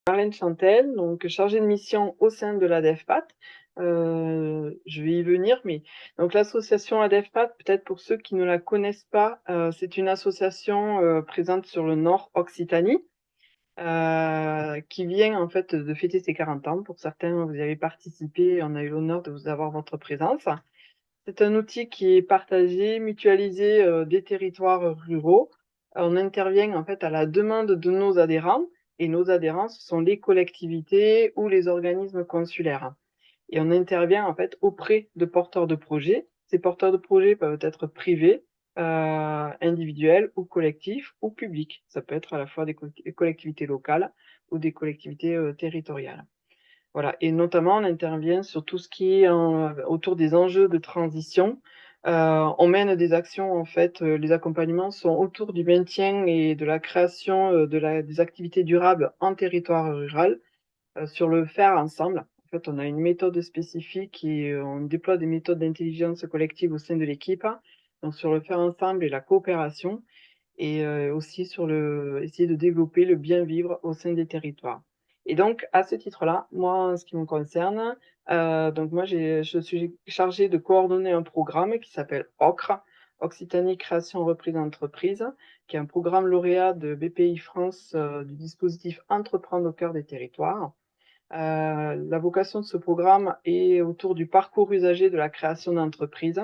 Marlène Chantel, donc chargée de mission au sein de la DEFPAT. Je vais y venir, mais donc l'association ADEFPAT, peut-être pour ceux qui ne la connaissent pas, c'est une association présente sur le Nord Occitanie, qui vient en fait de fêter ses 40 ans. Pour certains, vous y avez participé, on a eu l'honneur de vous avoir votre présence. C'est un outil qui est partagé, mutualisé des territoires ruraux. On intervient en fait à la demande de nos adhérents, et nos adhérents, ce sont les collectivités ou les organismes consulaires. Et on intervient en fait auprès de porteurs de projets. Ces porteurs de projets peuvent être privés, individuels ou collectifs ou publics. Ça peut être à la fois des collectivités locales ou des collectivités territoriales. Voilà, et notamment, on intervient sur tout ce qui est autour des enjeux de transition. On mène des actions, en fait, les accompagnements sont autour du maintien et de la création des activités durables en territoire rural, sur le faire ensemble. En fait, on a une méthode spécifique et on déploie des méthodes d'intelligence collective au sein de l'équipe, hein. Donc sur le faire ensemble et la coopération, et aussi sur essayer de développer le bien vivre au sein des territoires. Et donc, à ce titre-là, moi, en ce qui me concerne, donc moi, je suis chargée de coordonner un programme qui s'appelle OCRE, Occitanie Création Reprise d'entreprise, qui est un programme lauréat de BPI France du dispositif Entreprendre au cœur des territoires. La vocation de ce programme est autour du parcours usager de la création d'entreprise,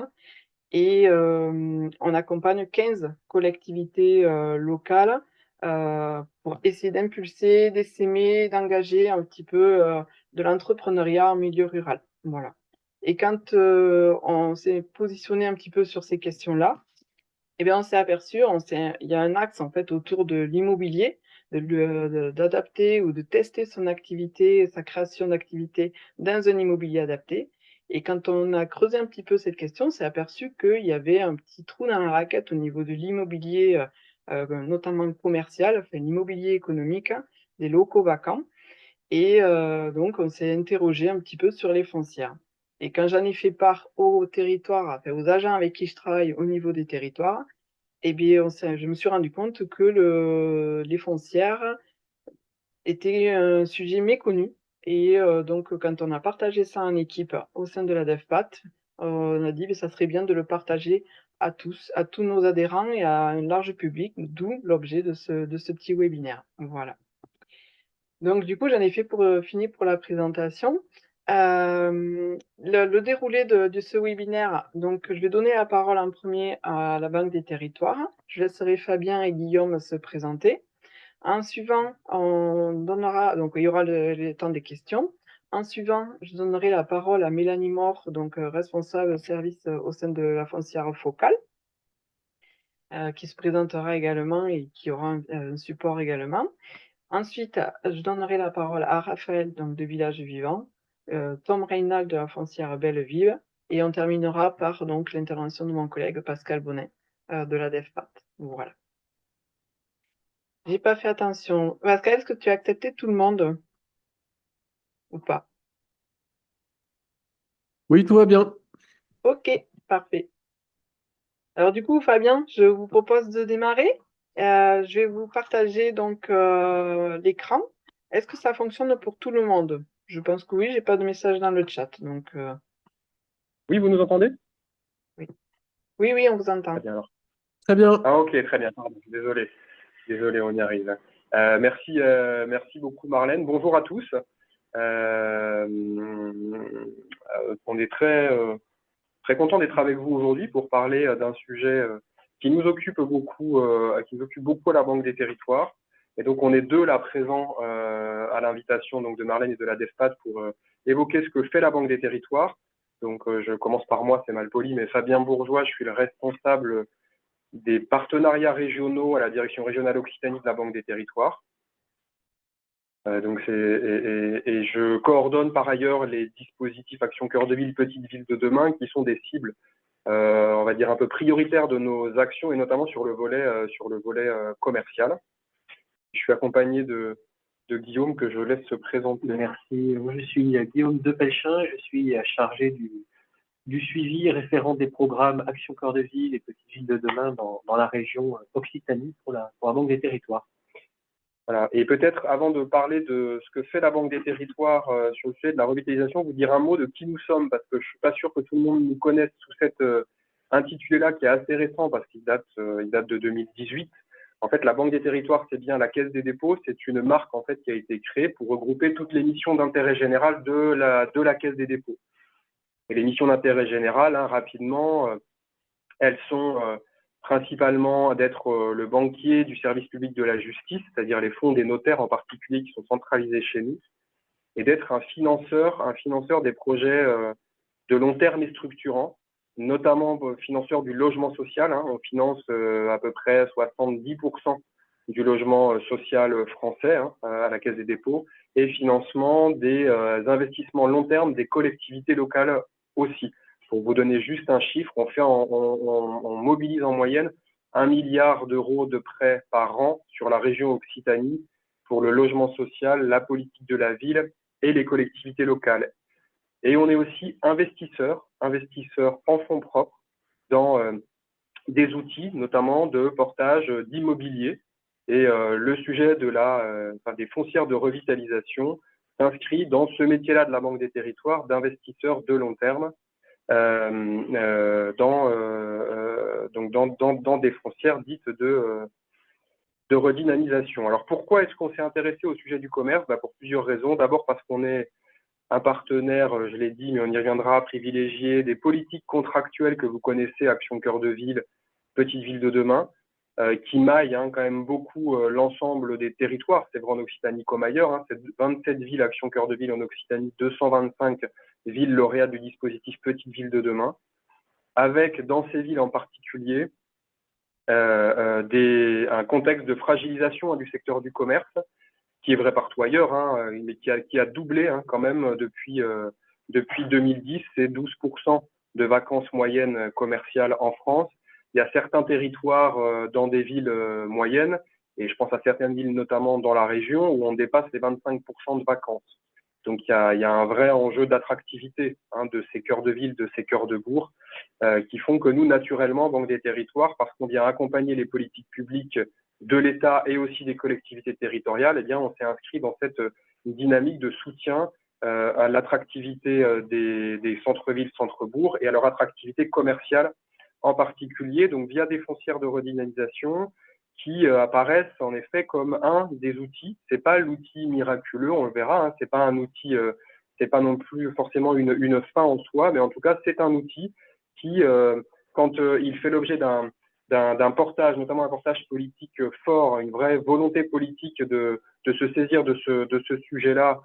et on accompagne 15 collectivités locales pour essayer d'impulser, d'essaimer, d'engager un petit peu de l'entrepreneuriat en milieu rural. Voilà. Et quand on s'est positionné un petit peu sur ces questions-là, eh bien, on s'est aperçu, il y a un axe en fait autour de l'immobilier, d'adapter ou de tester son activité, sa création d'activité dans un immobilier adapté. Et quand on a creusé un petit peu cette question, on s'est aperçu qu'il y avait un petit trou dans la raquette au niveau de l'immobilier, notamment commercial, enfin l'immobilier économique, hein, des locaux vacants. Et donc, on s'est interrogé un petit peu sur les foncières. Et quand j'en ai fait part au territoire, enfin, aux agents avec qui je travaille au niveau des territoires, eh bien, je me suis rendu compte que les foncières étaient un sujet méconnu. Et donc, quand on a partagé ça en équipe au sein de la DEFPAT, on a dit que ça serait bien de le partager à tous nos adhérents et à un large public, d'où l'objet de ce petit webinaire. Voilà. Donc, du coup, j'en ai fait fini pour la présentation. Le déroulé de ce webinaire, donc je vais donner la parole en premier à la Banque des Territoires. Je laisserai Fabien et Guillaume se présenter. En suivant, donc il y aura le temps des questions. En suivant, je donnerai la parole à Mélanie Mort, donc responsable service au sein de la foncière Focale, qui se présentera également et qui aura un support également. Ensuite, je donnerai la parole à Raphaël, donc de Village Vivant, Tom Reynald de la foncière Belle-Vive, et on terminera par donc l'intervention de mon collègue Pascal Bonnet de la DEFPAT. Voilà. J'ai pas fait attention. Pascal, est-ce que tu as accepté tout le monde ou pas? Oui, tout va bien. Ok, parfait. Alors du coup, Fabien, je vous propose de démarrer. Je vais vous partager donc l'écran. Est-ce que ça fonctionne pour tout le monde? Je pense que oui, j'ai pas de message dans le chat, donc Oui, vous nous entendez? oui. Oui, oui, on vous entend. Très bien alors. Très bien. Ah ok, très bien. Pardon, désolé, on y arrive. Merci beaucoup Marlène. Bonjour à tous. On est très content d'être avec vous aujourd'hui pour parler d'un sujet qui nous occupe beaucoup à la Banque des Territoires. Et donc on est deux là présents à l'invitation donc de Marlène et de la DEFPAT pour évoquer ce que fait la Banque des Territoires. Donc je commence par moi, c'est mal poli, mais Fabien Bourgeois, je suis le responsable des partenariats régionaux à la direction régionale Occitanie de la Banque des Territoires. Et je coordonne par ailleurs les dispositifs Action Cœur de Ville, Petite Ville de demain, qui sont des cibles, on va dire un peu prioritaires de nos actions, et notamment sur le volet commercial. Je suis accompagné de Guillaume, que je laisse se présenter. Merci. Moi, je suis Guillaume Depelchin. Je suis chargé du suivi référent des programmes Action Cœur de Ville et Petite Ville de demain dans la région Occitanie pour la Banque des Territoires. Voilà. Et peut-être, avant de parler de ce que fait la Banque des Territoires sur le sujet de la revitalisation, vous dire un mot de qui nous sommes, parce que je suis pas sûr que tout le monde nous connaisse sous cet intitulé-là, qui est assez récent, parce qu'il date de 2018. En fait, la Banque des Territoires, c'est bien la Caisse des dépôts. C'est une marque, en fait, qui a été créée pour regrouper toutes les missions d'intérêt général de la Caisse des dépôts. Et les missions d'intérêt général, hein, rapidement, elles sont principalement d'être le banquier du service public de la justice, c'est-à-dire les fonds des notaires en particulier qui sont centralisés chez nous, et d'être un financeur des projets de long terme et structurants, notamment financeur du logement social. Hein, on finance à peu près 70% du logement social français hein, à la Caisse des dépôts, et financement des investissements long terme des collectivités locales aussi. Pour vous donner juste un chiffre, on mobilise en moyenne 1 milliard d'euros de prêts par an sur la région Occitanie pour le logement social, la politique de la ville et les collectivités locales. Et on est aussi investisseur en fonds propres dans des outils, notamment de portage d'immobilier. Et le sujet des foncières de revitalisation s'inscrit dans ce métier-là de la Banque des Territoires d'investisseurs de long terme. Dans des foncières dites de redynamisation. Alors pourquoi est-ce qu'on s'est intéressé au sujet du commerce? Pour plusieurs raisons. D'abord parce qu'on est un partenaire, je l'ai dit, mais on y reviendra, privilégié des politiques contractuelles que vous connaissez, Action Cœur de Ville, Petite Ville de demain, qui maillent quand même beaucoup l'ensemble des territoires. C'est vrai en Occitanie comme ailleurs. Hein, c'est 27 villes Action Cœur de Ville en Occitanie, 225 villes lauréates du dispositif Petite Ville de demain, avec dans ces villes en particulier un contexte de fragilisation du secteur du commerce, qui est vrai partout ailleurs, hein, mais qui a doublé quand même depuis 2010, c'est 12% de vacances moyennes commerciales en France. Il y a certains territoires dans des villes moyennes, et je pense à certaines villes notamment dans la région, où on dépasse les 25% de vacances. Donc il y a un vrai enjeu d'attractivité de ces cœurs de ville, de ces cœurs de bourg, qui font que nous, naturellement, Banque des Territoires, parce qu'on vient accompagner les politiques publiques de l'État et aussi des collectivités territoriales, eh bien, on s'est inscrit dans cette dynamique de soutien à l'attractivité des centres-villes, centres-bourgs et à leur attractivité commerciale en particulier, donc via des foncières de redynamisation qui apparaissent en effet comme un des outils. C'est pas l'outil miraculeux, on le verra, c'est pas un outil, c'est pas non plus forcément une fin en soi, mais en tout cas, c'est un outil qui, quand il fait l'objet d'un portage, notamment un portage politique fort, une vraie volonté politique de se saisir de ce sujet-là,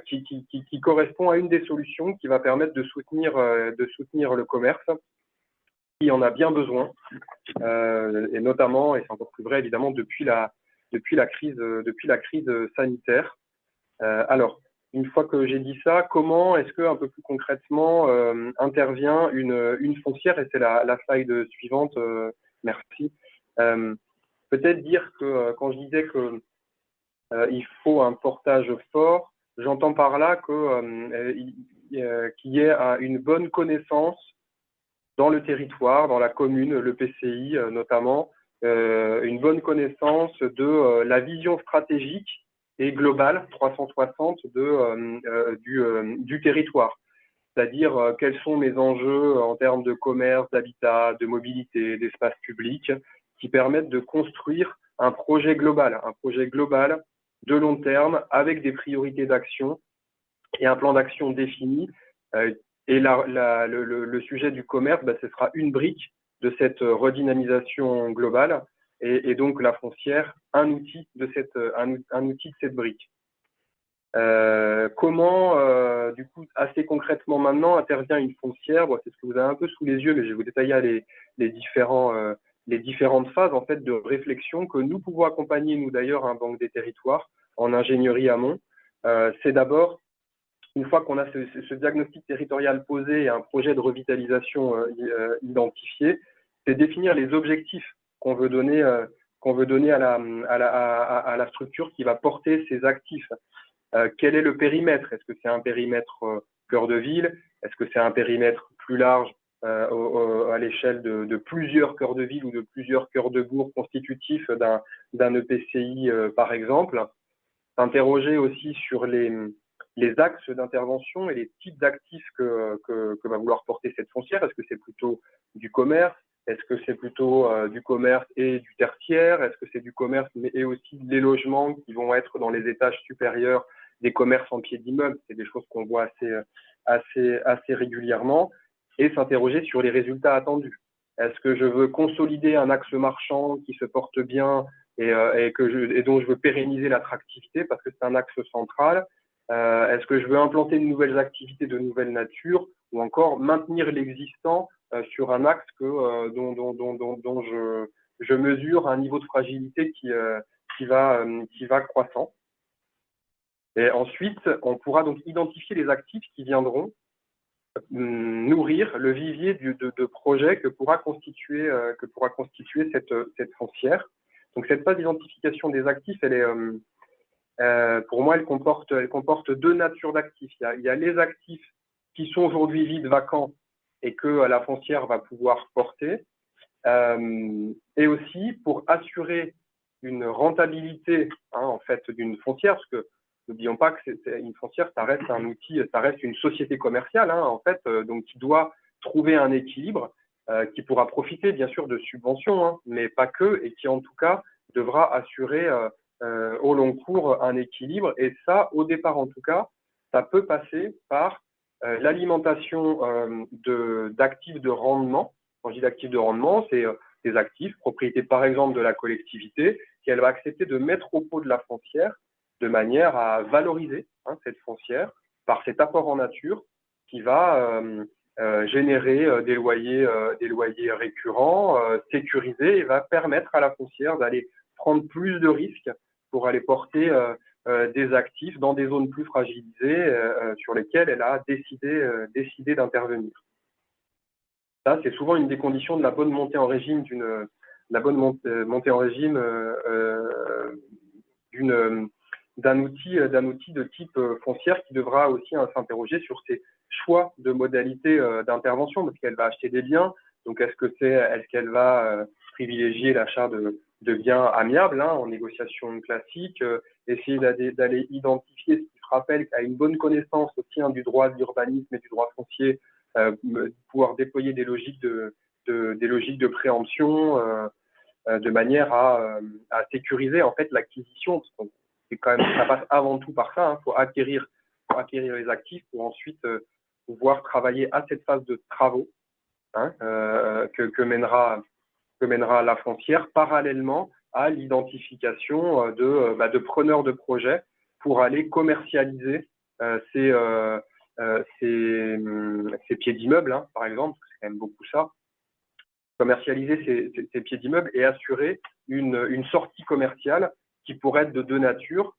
qui correspond à une des solutions qui va permettre de soutenir le commerce, qui en a bien besoin, et notamment, et c'est encore plus vrai évidemment depuis la crise sanitaire. Alors, une fois que j'ai dit ça, comment est-ce que un peu plus concrètement intervient une foncière? Et c'est la slide suivante. Merci. Peut-être dire que quand je disais que il faut un portage fort, j'entends par là qu'il y ait une bonne connaissance dans le territoire, dans la commune, le PCI notamment, une bonne connaissance de la vision stratégique et globale 360 du territoire. C'est-à-dire quels sont mes enjeux en termes de commerce, d'habitat, de mobilité, d'espace public, qui permettent de construire un projet global de long terme avec des priorités d'action et un plan d'action défini. Et le sujet du commerce, ce sera une brique de cette redynamisation globale, et donc la foncière, un outil de cette brique. Comment, du coup, assez concrètement maintenant, intervient une foncière? C'est ce que vous avez un peu sous les yeux, mais je vais vous détailler les différentes phases en fait de réflexion que nous pouvons accompagner, nous d'ailleurs, Banque des Territoires, en ingénierie amont. C'est d'abord, une fois qu'on a ce diagnostic territorial posé et un projet de revitalisation identifié, c'est définir les objectifs qu'on veut donner à la structure qui va porter ces actifs. Quel est le périmètre? Est-ce que c'est un périmètre cœur de ville? Est-ce que c'est un périmètre plus large à l'échelle de plusieurs cœurs de ville ou de plusieurs cœurs de bourg constitutifs d'un EPCI, par exemple. S'interroger aussi sur les axes d'intervention et les types d'actifs que va vouloir porter cette foncière. Est-ce que c'est plutôt du commerce? Est-ce que c'est plutôt du commerce et du tertiaire? Est-ce que c'est du commerce et aussi des logements qui vont être dans les étages supérieurs des commerces en pied d'immeuble? C'est des choses qu'on voit assez régulièrement. Et s'interroger sur les résultats attendus. Est-ce que je veux consolider un axe marchand qui se porte bien et dont je veux pérenniser l'attractivité parce que c'est un axe central? Est-ce que je veux implanter de nouvelles activités de nouvelle nature ou encore maintenir l'existant sur un axe dont je mesure un niveau de fragilité qui va croissant? Et ensuite, on pourra donc identifier les actifs qui viendront nourrir le vivier de projets que pourra constituer cette foncière. Donc cette phase d'identification des actifs, elle est, pour moi, elle comporte deux natures d'actifs. Il y a les actifs qui sont aujourd'hui vides, vacants, et que la foncière va pouvoir porter, et aussi pour assurer une rentabilité en fait d'une foncière, parce que n'oublions pas que une foncière, ça reste un outil, ça reste une société commerciale, en fait, donc qui doit trouver un équilibre, qui pourra profiter bien sûr de subventions, mais pas que, et qui en tout cas devra assurer au long cours un équilibre. Et ça, au départ en tout cas, ça peut passer par l'alimentation d'actifs de rendement. Quand je dis d'actifs de rendement, c'est des actifs, propriété par exemple de la collectivité, qu'elle va accepter de mettre au pot de la foncière de manière à valoriser cette foncière par cet apport en nature qui va générer des loyers récurrents, sécurisés, et va permettre à la foncière d'aller prendre plus de risques pour aller porter des actifs dans des zones plus fragilisées sur lesquelles elle a décidé d'intervenir. Ça, c'est souvent une des conditions de la bonne montée en régime d'un outil de type foncière qui devra aussi s'interroger sur ses choix de modalités d'intervention, parce qu'elle va acheter des biens. Donc, est-ce qu'elle va privilégier l'achat de biens amiables en négociation classique, essayer d'aller identifier, ce qui se rappelle qu'à une bonne connaissance aussi du droit de l'urbanisme et du droit foncier, pouvoir déployer des logiques de préemption de manière à sécuriser en fait l'acquisition. C'est quand même, ça passe avant tout par ça. Faut acquérir les actifs pour ensuite pouvoir travailler à cette phase de travaux que mènera la foncière parallèlement à l'identification de preneurs de projets pour aller commercialiser ces pieds d'immeubles, par exemple, c'est quand même beaucoup ça. Commercialiser ces pieds d'immeubles et assurer une sortie commerciale qui pourrait être de deux natures,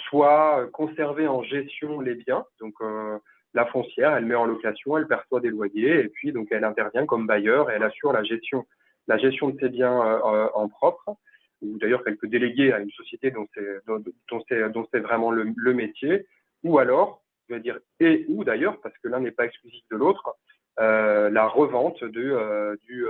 soit conserver en gestion les biens, donc la foncière, elle met en location, elle perçoit des loyers, et puis donc elle intervient comme bailleur et elle assure la gestion de ses biens en propre, ou d'ailleurs qu'elle peut déléguer à une société dont c'est vraiment le métier, ou alors, je veux dire, et ou d'ailleurs, parce que l'un n'est pas exclusif de l'autre, la revente du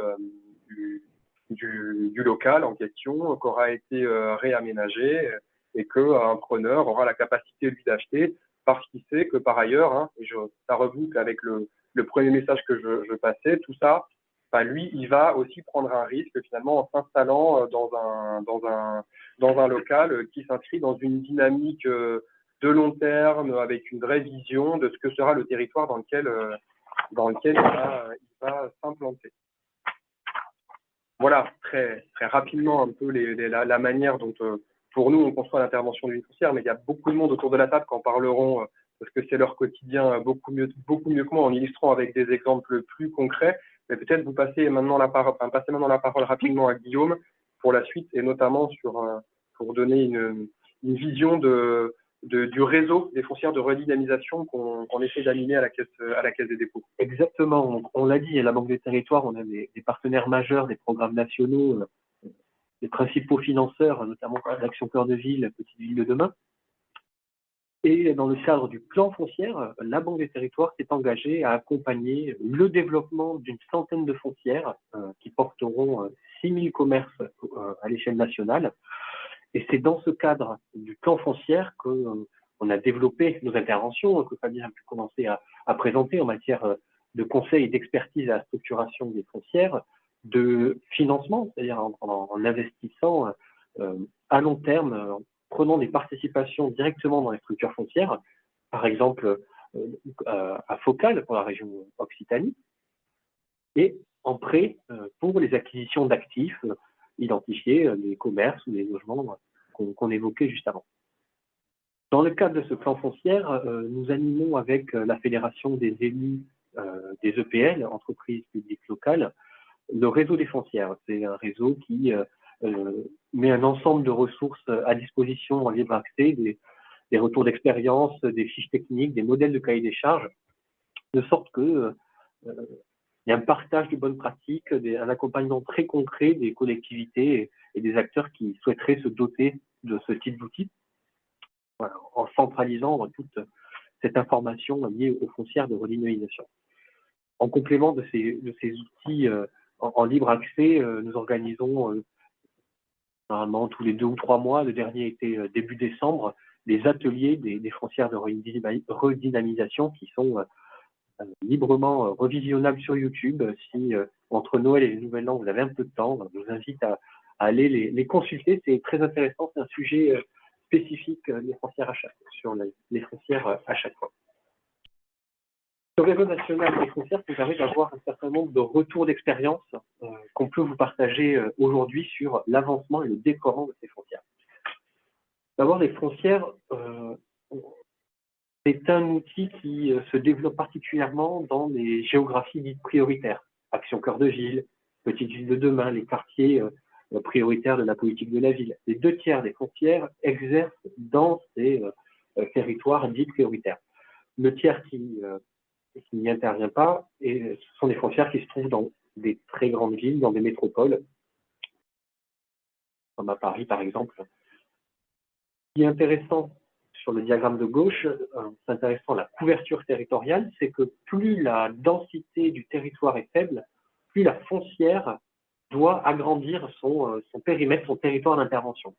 local en question qu'aura été réaménagé et qu'un preneur aura la capacité, lui, d'acheter parce qu'il sait que par ailleurs, et ça reboucle avec le premier message que je passais, tout ça, lui, il va aussi prendre un risque finalement en s'installant dans un local qui s'inscrit dans une dynamique de long terme avec une vraie vision de ce que sera le territoire dans lequel il va s'implanter. Voilà, très, très rapidement un peu la manière dont, pour nous, on conçoit l'intervention d'une foncière, mais il y a beaucoup de monde autour de la table qui en parleront parce que c'est leur quotidien beaucoup mieux que moi en illustrant avec des exemples plus concrets. Mais peut-être vous passez maintenant la parole rapidement à Guillaume pour la suite et notamment pour donner une vision du réseau des foncières de redynamisation qu'on essaie d'animer à la Caisse des dépôts. Exactement. On l'a dit, à la Banque des Territoires, on a des partenaires majeurs, des programmes nationaux, des principaux financeurs, notamment l'Action Cœur de Ville, Petite Ville de demain. Et dans le cadre du plan foncier, la Banque des Territoires s'est engagée à accompagner le développement d'une centaine de foncières qui porteront 6 000 commerces à l'échelle nationale. Et c'est dans ce cadre du plan foncier qu'on a développé nos interventions, que Fabien a pu commencer à présenter en matière de conseil et d'expertise à la structuration des foncières, de financement, c'est-à-dire en investissant à long terme, en prenant des participations directement dans les structures foncières, par exemple à Focal pour la région Occitanie, et en prêt pour les acquisitions d'actifs identifiés, des commerces ou des logements qu'on évoquait juste avant. Dans le cadre de ce plan foncier, nous animons avec la Fédération des élus des EPL, entreprises publiques locales, le réseau des foncières. C'est un réseau qui met un ensemble de ressources à disposition en libre accès, des retours d'expérience, des fiches techniques, des modèles de cahier des charges, de sorte que il y a un partage de bonnes pratiques, un accompagnement très concret des collectivités et des acteurs qui souhaiteraient se doter de ce type d'outils, voilà, en centralisant toute cette information liée aux foncières de redynamisation. En complément de ces outils en libre accès, nous organisons normalement tous les 2 ou 3 mois, le dernier était début décembre, des ateliers des foncières de redynamisation qui sont librement revisionnables sur YouTube. Si entre Noël et le Nouvel An, vous avez un peu de temps, je vous invite à aller les consulter. C'est très intéressant, c'est un sujet spécifique des foncières sur les foncières à chaque fois. Le réseau national des foncières nous permet d'avoir un certain nombre de retours d'expérience qu'on peut vous partager aujourd'hui sur l'avancement et le déploiement de ces foncières. D'abord, les foncières, c'est un outil qui se développe particulièrement dans les géographies dites prioritaires. Action cœur de ville, petite ville de demain, les quartiers prioritaires de la politique de la ville. Les 2 tiers des foncières exercent dans ces territoires dits prioritaires. Le tiers qui n'y intervient pas, et ce sont des foncières qui se trouvent dans des très grandes villes, dans des métropoles, comme à Paris par exemple. Ce qui est intéressant sur le diagramme de gauche, c'est intéressant la couverture territoriale, c'est que plus la densité du territoire est faible, plus la foncière doit agrandir son périmètre, son territoire d'intervention.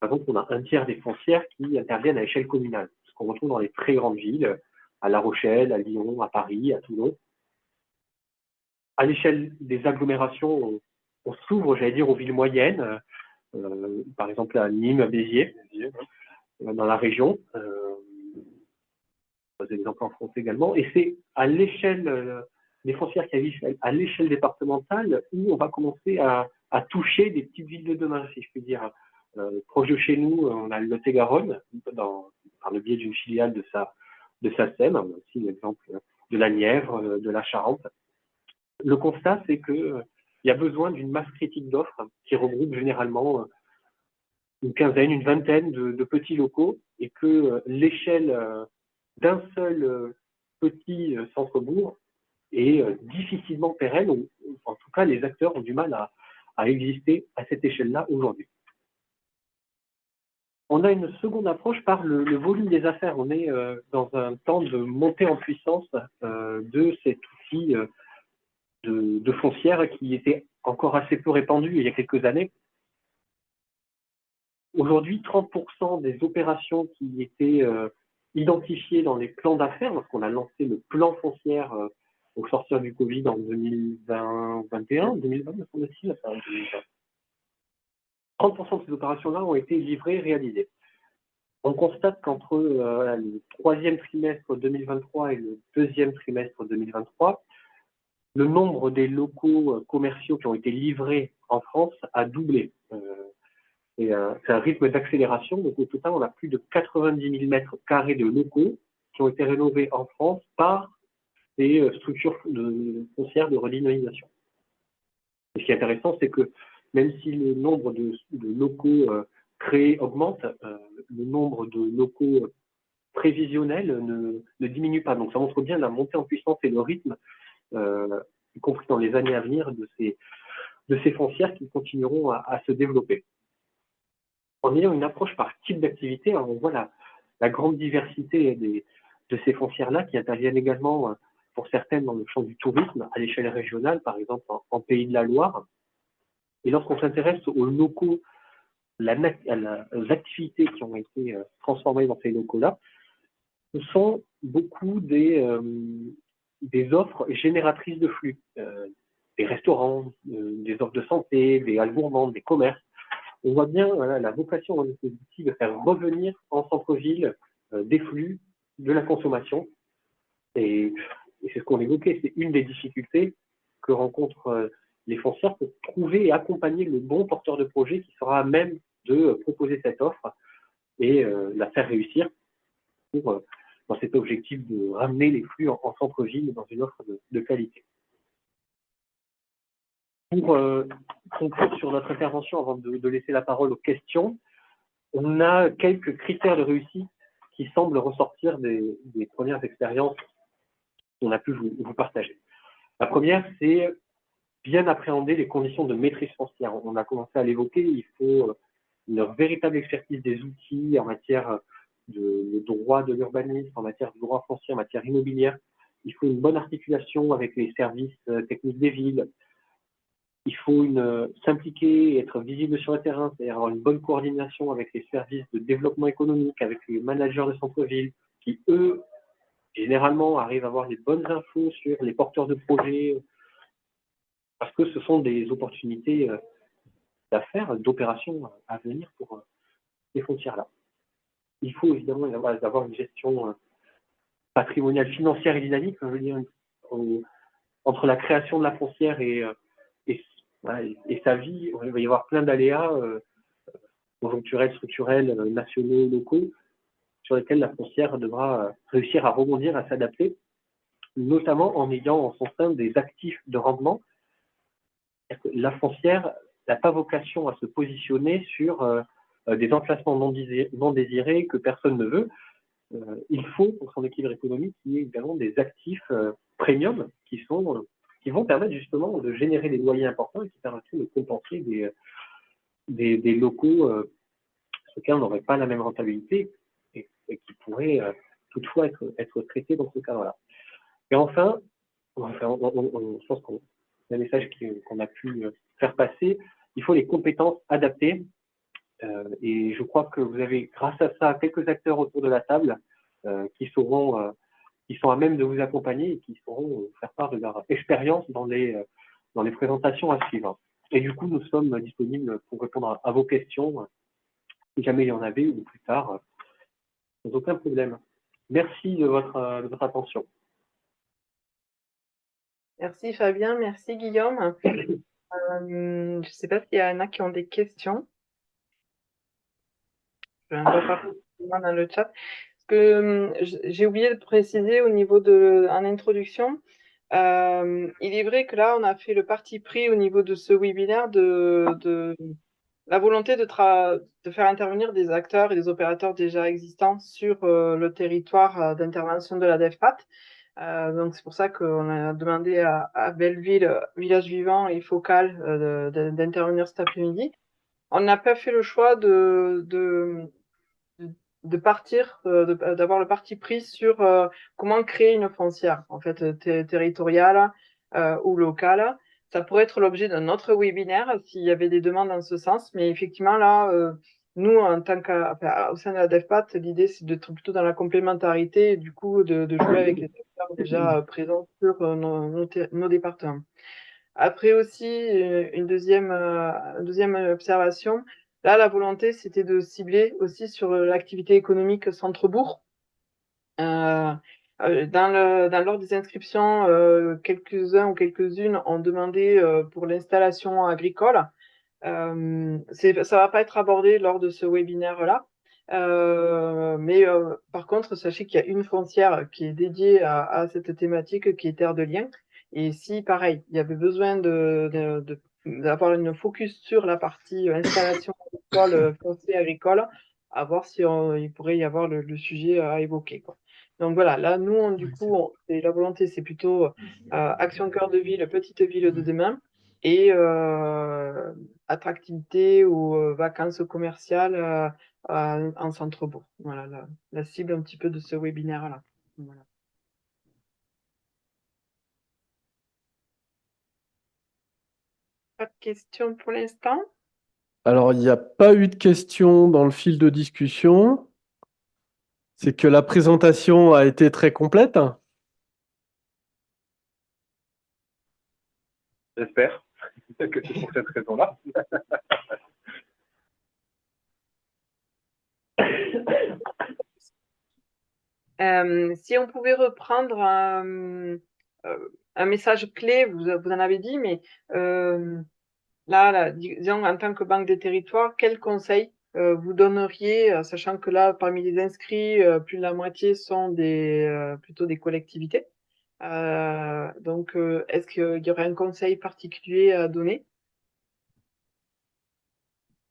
Par exemple, on a un tiers des foncières qui interviennent à l'échelle communale, ce qu'on retrouve dans les très grandes villes, à La Rochelle, à Lyon, à Paris, à Toulon. À l'échelle des agglomérations, on s'ouvre, j'allais dire, aux villes moyennes, par exemple à Nîmes, à Béziers, dans la région, des exemples en France également, et c'est à l'échelle des foncières qui agissent à l'échelle départementale où on va commencer à toucher des petites villes de demain, si je puis dire. Proche de chez nous, on a le Lot-et-Garonne, par le biais d'une filiale de SACEM, on a aussi l'exemple de la Nièvre, de la Charente. Le constat, c'est qu'il y a besoin d'une masse critique d'offres qui regroupe généralement une quinzaine, une vingtaine de petits locaux, et que l'échelle d'un seul petit centre-bourg est difficilement pérenne, ou en tout cas les acteurs ont du mal à exister à cette échelle-là aujourd'hui. On a une seconde approche par le volume des affaires. On est dans un temps de montée en puissance de cet outil de foncière qui était encore assez peu répandu il y a quelques années. Aujourd'hui, 30% des opérations qui étaient identifiées dans les plans d'affaires, lorsqu'on a lancé le plan foncière au sortir du Covid en 2021, 2020, me semble-t-il, 30% de ces opérations-là ont été livrées, réalisées. On constate qu'entre le 3e trimestre 2023 et le 2e trimestre 2023, le nombre des locaux commerciaux qui ont été livrés en France a doublé. C'est un rythme d'accélération. Donc, au total, on a plus de 90 000 mètres carrés de locaux qui ont été rénovés en France par des structures foncières de redynamisation. Et ce qui est intéressant, c'est que même si le nombre de locaux créés augmente, le nombre de locaux prévisionnels ne diminue pas. Donc, ça montre bien la montée en puissance et le rythme, y compris dans les années à venir, de ces foncières qui continueront à se développer. En ayant une approche par type d'activité, on voit la la grande diversité de ces foncières-là qui interviennent également pour certaines dans le champ du tourisme à l'échelle régionale, par exemple en Pays de la Loire. Et lorsqu'on s'intéresse aux locaux, aux activités qui ont été transformées dans ces locaux-là, ce sont beaucoup des offres génératrices de flux, des restaurants, des offres de santé, des halles gourmandes, des commerces. On voit bien la vocation de ces outils de faire revenir en centre-ville des flux, de la consommation. Et c'est ce qu'on évoquait, c'est une des difficultés que rencontrent les foncières pour trouver et accompagner le bon porteur de projet qui sera à même de proposer cette offre et la faire réussir dans cet objectif de ramener les flux en centre-ville dans une offre de qualité. Pour conclure sur notre intervention, avant de laisser la parole aux questions, on a quelques critères de réussite qui semblent ressortir des premières expériences qu'on a pu vous partager. La première, c'est bien appréhender les conditions de maîtrise foncière. On a commencé à l'évoquer, il faut une véritable expertise des outils en matière de droit de l'urbanisme, en matière de droit foncier, en matière immobilière. Il faut une bonne articulation avec les services techniques des villes. Il faut s'impliquer et être visible sur le terrain, c'est-à-dire avoir une bonne coordination avec les services de développement économique, avec les managers de centre-ville, qui, eux, généralement, arrivent à avoir les bonnes infos sur les porteurs de projets, parce que ce sont des opportunités d'affaires, d'opérations à venir pour ces foncières-là. Il faut évidemment avoir une gestion patrimoniale, financière et dynamique, je veux dire, entre la création de la foncière et sa vie. Il va y avoir plein d'aléas conjoncturels, structurels, nationaux, locaux, sur lesquels la foncière devra réussir à rebondir, à s'adapter, notamment en ayant en son sein des actifs de rendement. La foncière n'a pas vocation à se positionner sur des emplacements non désirés que personne ne veut. Il faut, pour son équilibre économique, qu'il y ait également des actifs premium qui vont permettre justement de générer des loyers importants et qui permettront de compenser des locaux sur lesquels on n'aurait pas la même rentabilité et qui pourraient toutefois être traités dans ce cadre-là. Et enfin, je pense qu'on a un message qu'on a pu faire passer, il faut les compétences adaptées. Et je crois que vous avez, grâce à ça, quelques acteurs autour de la table qui sont à même de vous accompagner et qui sauront vous faire part de leur expérience dans les présentations à suivre. Et du coup, nous sommes disponibles pour répondre à vos questions, si jamais il y en avait, ou plus tard, sans aucun problème. Merci de votre attention. Merci Fabien, merci Guillaume. Je ne sais pas s'il y en a qui ont des questions. Je vais un peu partir dans le chat. Parce que j'ai oublié de préciser au niveau en introduction, il est vrai que là, on a fait le parti pris au niveau de ce webinaire de la volonté de faire intervenir des acteurs et des opérateurs déjà existants sur le territoire d'intervention de la DEFPAT. Donc, c'est pour ça qu'on a demandé à Belleville, Village Vivant et Focal d'intervenir cet après-midi. On n'a pas fait le choix de partir, d'avoir le parti pris sur comment créer une foncière, en fait, territoriale ou locale. Ça pourrait être l'objet d'un autre webinaire s'il y avait des demandes dans ce sens, mais effectivement, là, nous, en tant au sein de la DEFPAT, l'idée, c'est d'être plutôt dans la complémentarité et du coup, de jouer avec les acteurs déjà présents sur nos départements. Après aussi, une deuxième observation, là, la volonté, c'était de cibler aussi sur l'activité économique centre-bourg. Dans l'ordre des inscriptions, quelques-uns ou quelques-unes ont demandé pour l'installation agricole. Ça va pas être abordé lors de ce webinaire-là. Mais par contre, sachez qu'il y a une foncière qui est dédiée à cette thématique, qui est Terre de Liens. Et si, pareil, il y avait besoin d'avoir une focus sur la partie installation agricole, foncier agricole, à voir si il pourrait y avoir le sujet à évoquer, quoi. Donc voilà, là, nous, la volonté, c'est plutôt action cœur de ville, petite ville de demain, et attractivité ou vacances commerciales en centre-bourg. Voilà la cible un petit peu de ce webinaire-là. Voilà. Pas de questions pour l'instant? Alors, il n'y a pas eu de questions dans le fil de discussion. C'est que la présentation a été très complète. J'espère que c'est pour cette raison-là. Si on pouvait reprendre un message clé, vous en avez dit, mais là, disons, en tant que Banque des Territoires, quel conseil vous donneriez, sachant que là, parmi les inscrits, plus de la moitié sont plutôt des collectivités. Donc, est-ce qu'il y aurait un conseil particulier à donner?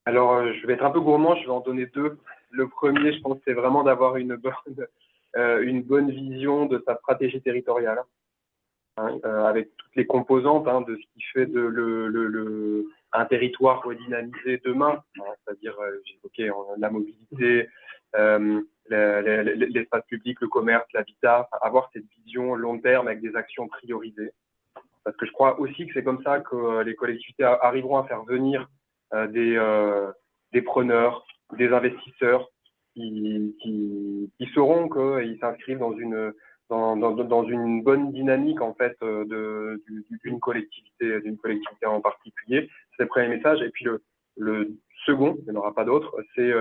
Alors, je vais être un peu gourmand, je vais en donner deux. Le premier, je pense, c'est vraiment d'avoir une bonne vision de sa stratégie territoriale, hein, avec toutes les composantes, hein, de ce qui fait un territoire redynamisé demain, hein, c'est-à-dire, j'évoquais la mobilité, l'espace public, le commerce, l'habitat, avoir cette vision long terme avec des actions priorisées. Parce que je crois aussi que c'est comme ça que les collectivités arriveront à faire venir des preneurs, des investisseurs qui sauront qu'ils s'inscrivent dans une bonne dynamique en fait d'une collectivité en particulier. C'est le premier message. Et puis le second, il n'y en aura pas d'autre, c'est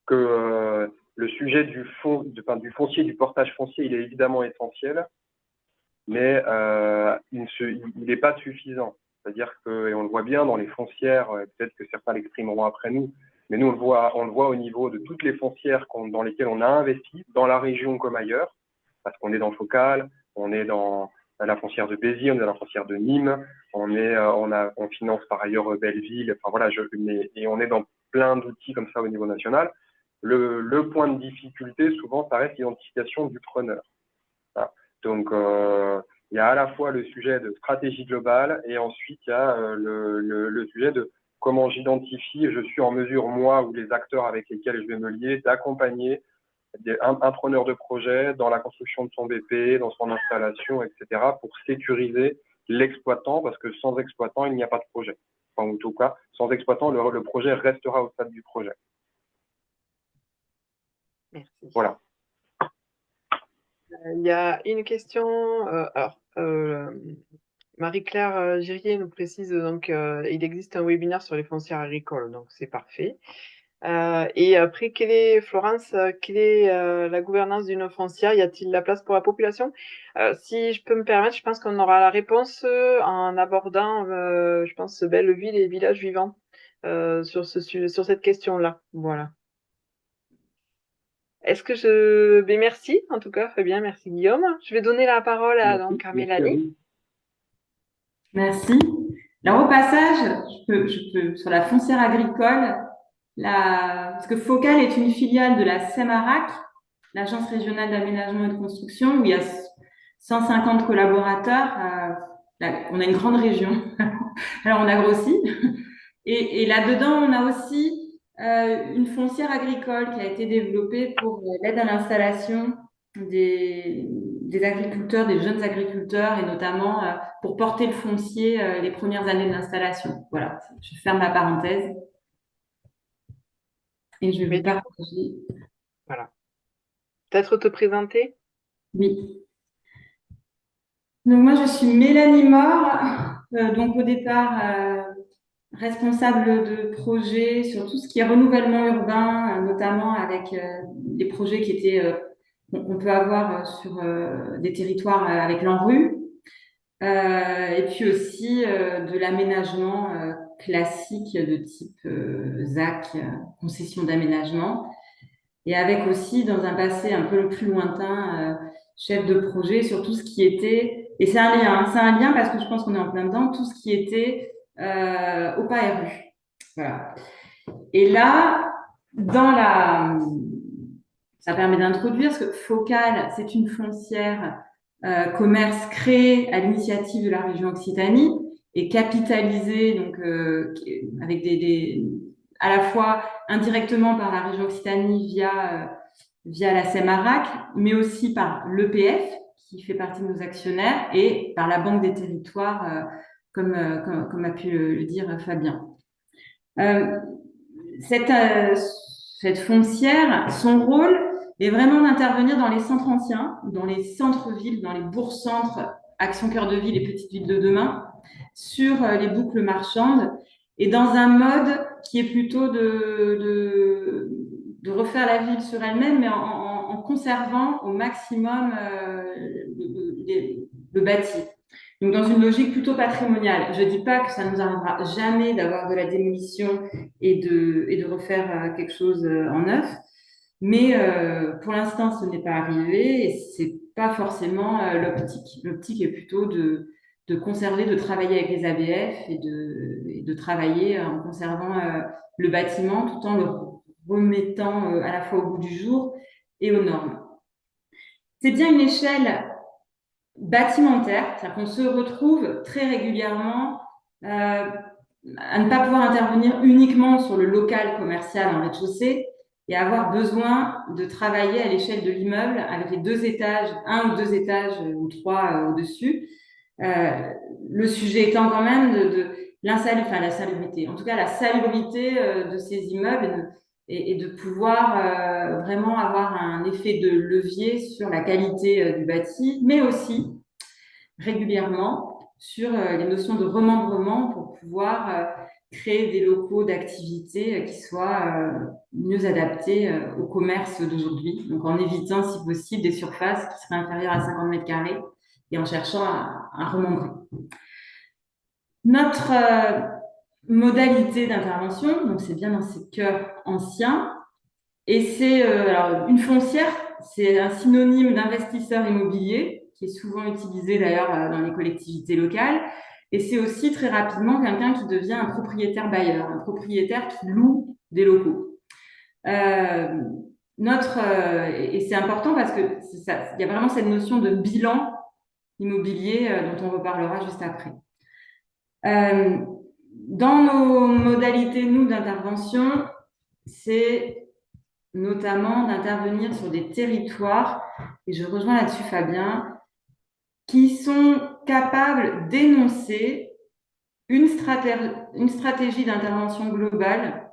que le sujet du foncier, du portage foncier, il est évidemment essentiel, mais il n'est pas suffisant. C'est-à-dire que, et on le voit bien dans les foncières, peut-être que certains l'exprimeront après nous, mais nous on le voit au niveau de toutes les foncières dans lesquelles on a investi, dans la région comme ailleurs, parce qu'on est dans Focal, on est dans la foncière de Béziers, on est dans la foncière de Nîmes, on finance par ailleurs Belleville, enfin voilà, et on est dans plein d'outils comme ça au niveau national. Le point de difficulté, souvent, ça reste l'identification du preneur. Voilà. Donc, il y a à la fois le sujet de stratégie globale et ensuite il y a le sujet de comment j'identifie et je suis en mesure, moi ou les acteurs avec lesquels je vais me lier, d'accompagner un preneur de projet dans la construction de son BP, dans son installation, etc., pour sécuriser l'exploitant, parce que sans exploitant, il n'y a pas de projet. Enfin, en tout cas, sans exploitant, le projet restera au stade du projet. Merci. Voilà. Il y a une question. Marie-Claire Girier nous précise donc il existe un webinaire sur les foncières agricoles, donc c'est parfait. Et après, Florence, quelle est la gouvernance d'une foncière? Y a-t-il la place pour la population? Si je peux me permettre, je pense qu'on aura la réponse en abordant, je pense, Belleville et villages vivants sur cette question-là. Voilà. Est-ce que ben merci, en tout cas, Fabien, merci Guillaume. Je vais donner la parole à Carmela Lé. Merci. Alors, au passage, je peux, sur la foncière agricole, parce que Focal est une filiale de la CEMARAC, l'Agence régionale d'aménagement et de construction, où il y a 150 collaborateurs. On a une grande région. Alors, on a grossi. Et là-dedans, on a aussi une foncière agricole qui a été développée pour l'aide à l'installation des agriculteurs, des jeunes agriculteurs, et notamment pour porter le foncier les premières années de l'installation. Voilà, je ferme la parenthèse. Et je vais vous partager. Voilà. Peut-être te présenter? Oui. Donc moi, je suis Mélanie Mort, donc au départ responsable de projet sur tout ce qui est renouvellement urbain, notamment avec des projets qui étaient qu'on peut avoir sur des territoires avec l'ANRU, et puis aussi de l'aménagement classique de type ZAC, concession d'aménagement, et avec aussi dans un passé un peu plus lointain chef de projet sur tout ce qui était, et c'est un lien parce que je pense qu'on est en plein dedans, tout ce qui était au PARU. Voilà. Et là, ça permet d'introduire, parce que Focal, c'est une foncière commerce créée à l'initiative de la région Occitanie et capitalisée donc avec à la fois indirectement par la région Occitanie via la CEMARAC, mais aussi par l'EPF, qui fait partie de nos actionnaires, et par la Banque des Territoires, comme a pu le dire Fabien. Cette foncière, son rôle est vraiment d'intervenir dans les centres anciens, dans les centres-villes, dans les bourgs-centres, Action Cœur de Ville et Petites Villes de demain, sur les boucles marchandes, et dans un mode qui est plutôt de refaire la ville sur elle-même, mais en conservant au maximum le bâti. Donc, dans une logique plutôt patrimoniale. Je ne dis pas que ça ne nous arrivera jamais d'avoir de la démolition et de refaire quelque chose en neuf, mais pour l'instant, ce n'est pas arrivé et ce n'est pas forcément l'optique. L'optique est plutôt de conserver, de travailler avec les ABF et de travailler en conservant le bâtiment tout en le remettant à la fois au goût du jour et aux normes. C'est bien une échelle bâtimentaire, c'est-à-dire qu'on se retrouve très régulièrement à ne pas pouvoir intervenir uniquement sur le local commercial en rez-de-chaussée et avoir besoin de travailler à l'échelle de l'immeuble avec les 2 étages, 1 ou 2 étages ou 3 au-dessus. Le sujet étant quand même la salubrité, en tout cas la salubrité de ces immeubles et de pouvoir vraiment avoir un effet de levier sur la qualité du bâti, mais aussi régulièrement sur les notions de remembrement pour pouvoir créer des locaux d'activité qui soient mieux adaptés au commerce d'aujourd'hui, donc en évitant si possible des surfaces qui seraient inférieures à 50 mètres carrés et en cherchant à remembrer. Notre modalité d'intervention, donc c'est bien dans ces cœurs anciens, et c'est alors une foncière, c'est un synonyme d'investisseur immobilier qui est souvent utilisé d'ailleurs dans les collectivités locales, et c'est aussi très rapidement quelqu'un qui devient un propriétaire bailleur, un propriétaire qui loue des locaux. Et c'est important parce que il y a vraiment cette notion de bilan immobilier dont on reparlera juste après. Dans nos modalités, nous, d'intervention, c'est notamment d'intervenir sur des territoires, et je rejoins là-dessus Fabien, qui sont capables d'énoncer une stratégie d'intervention globale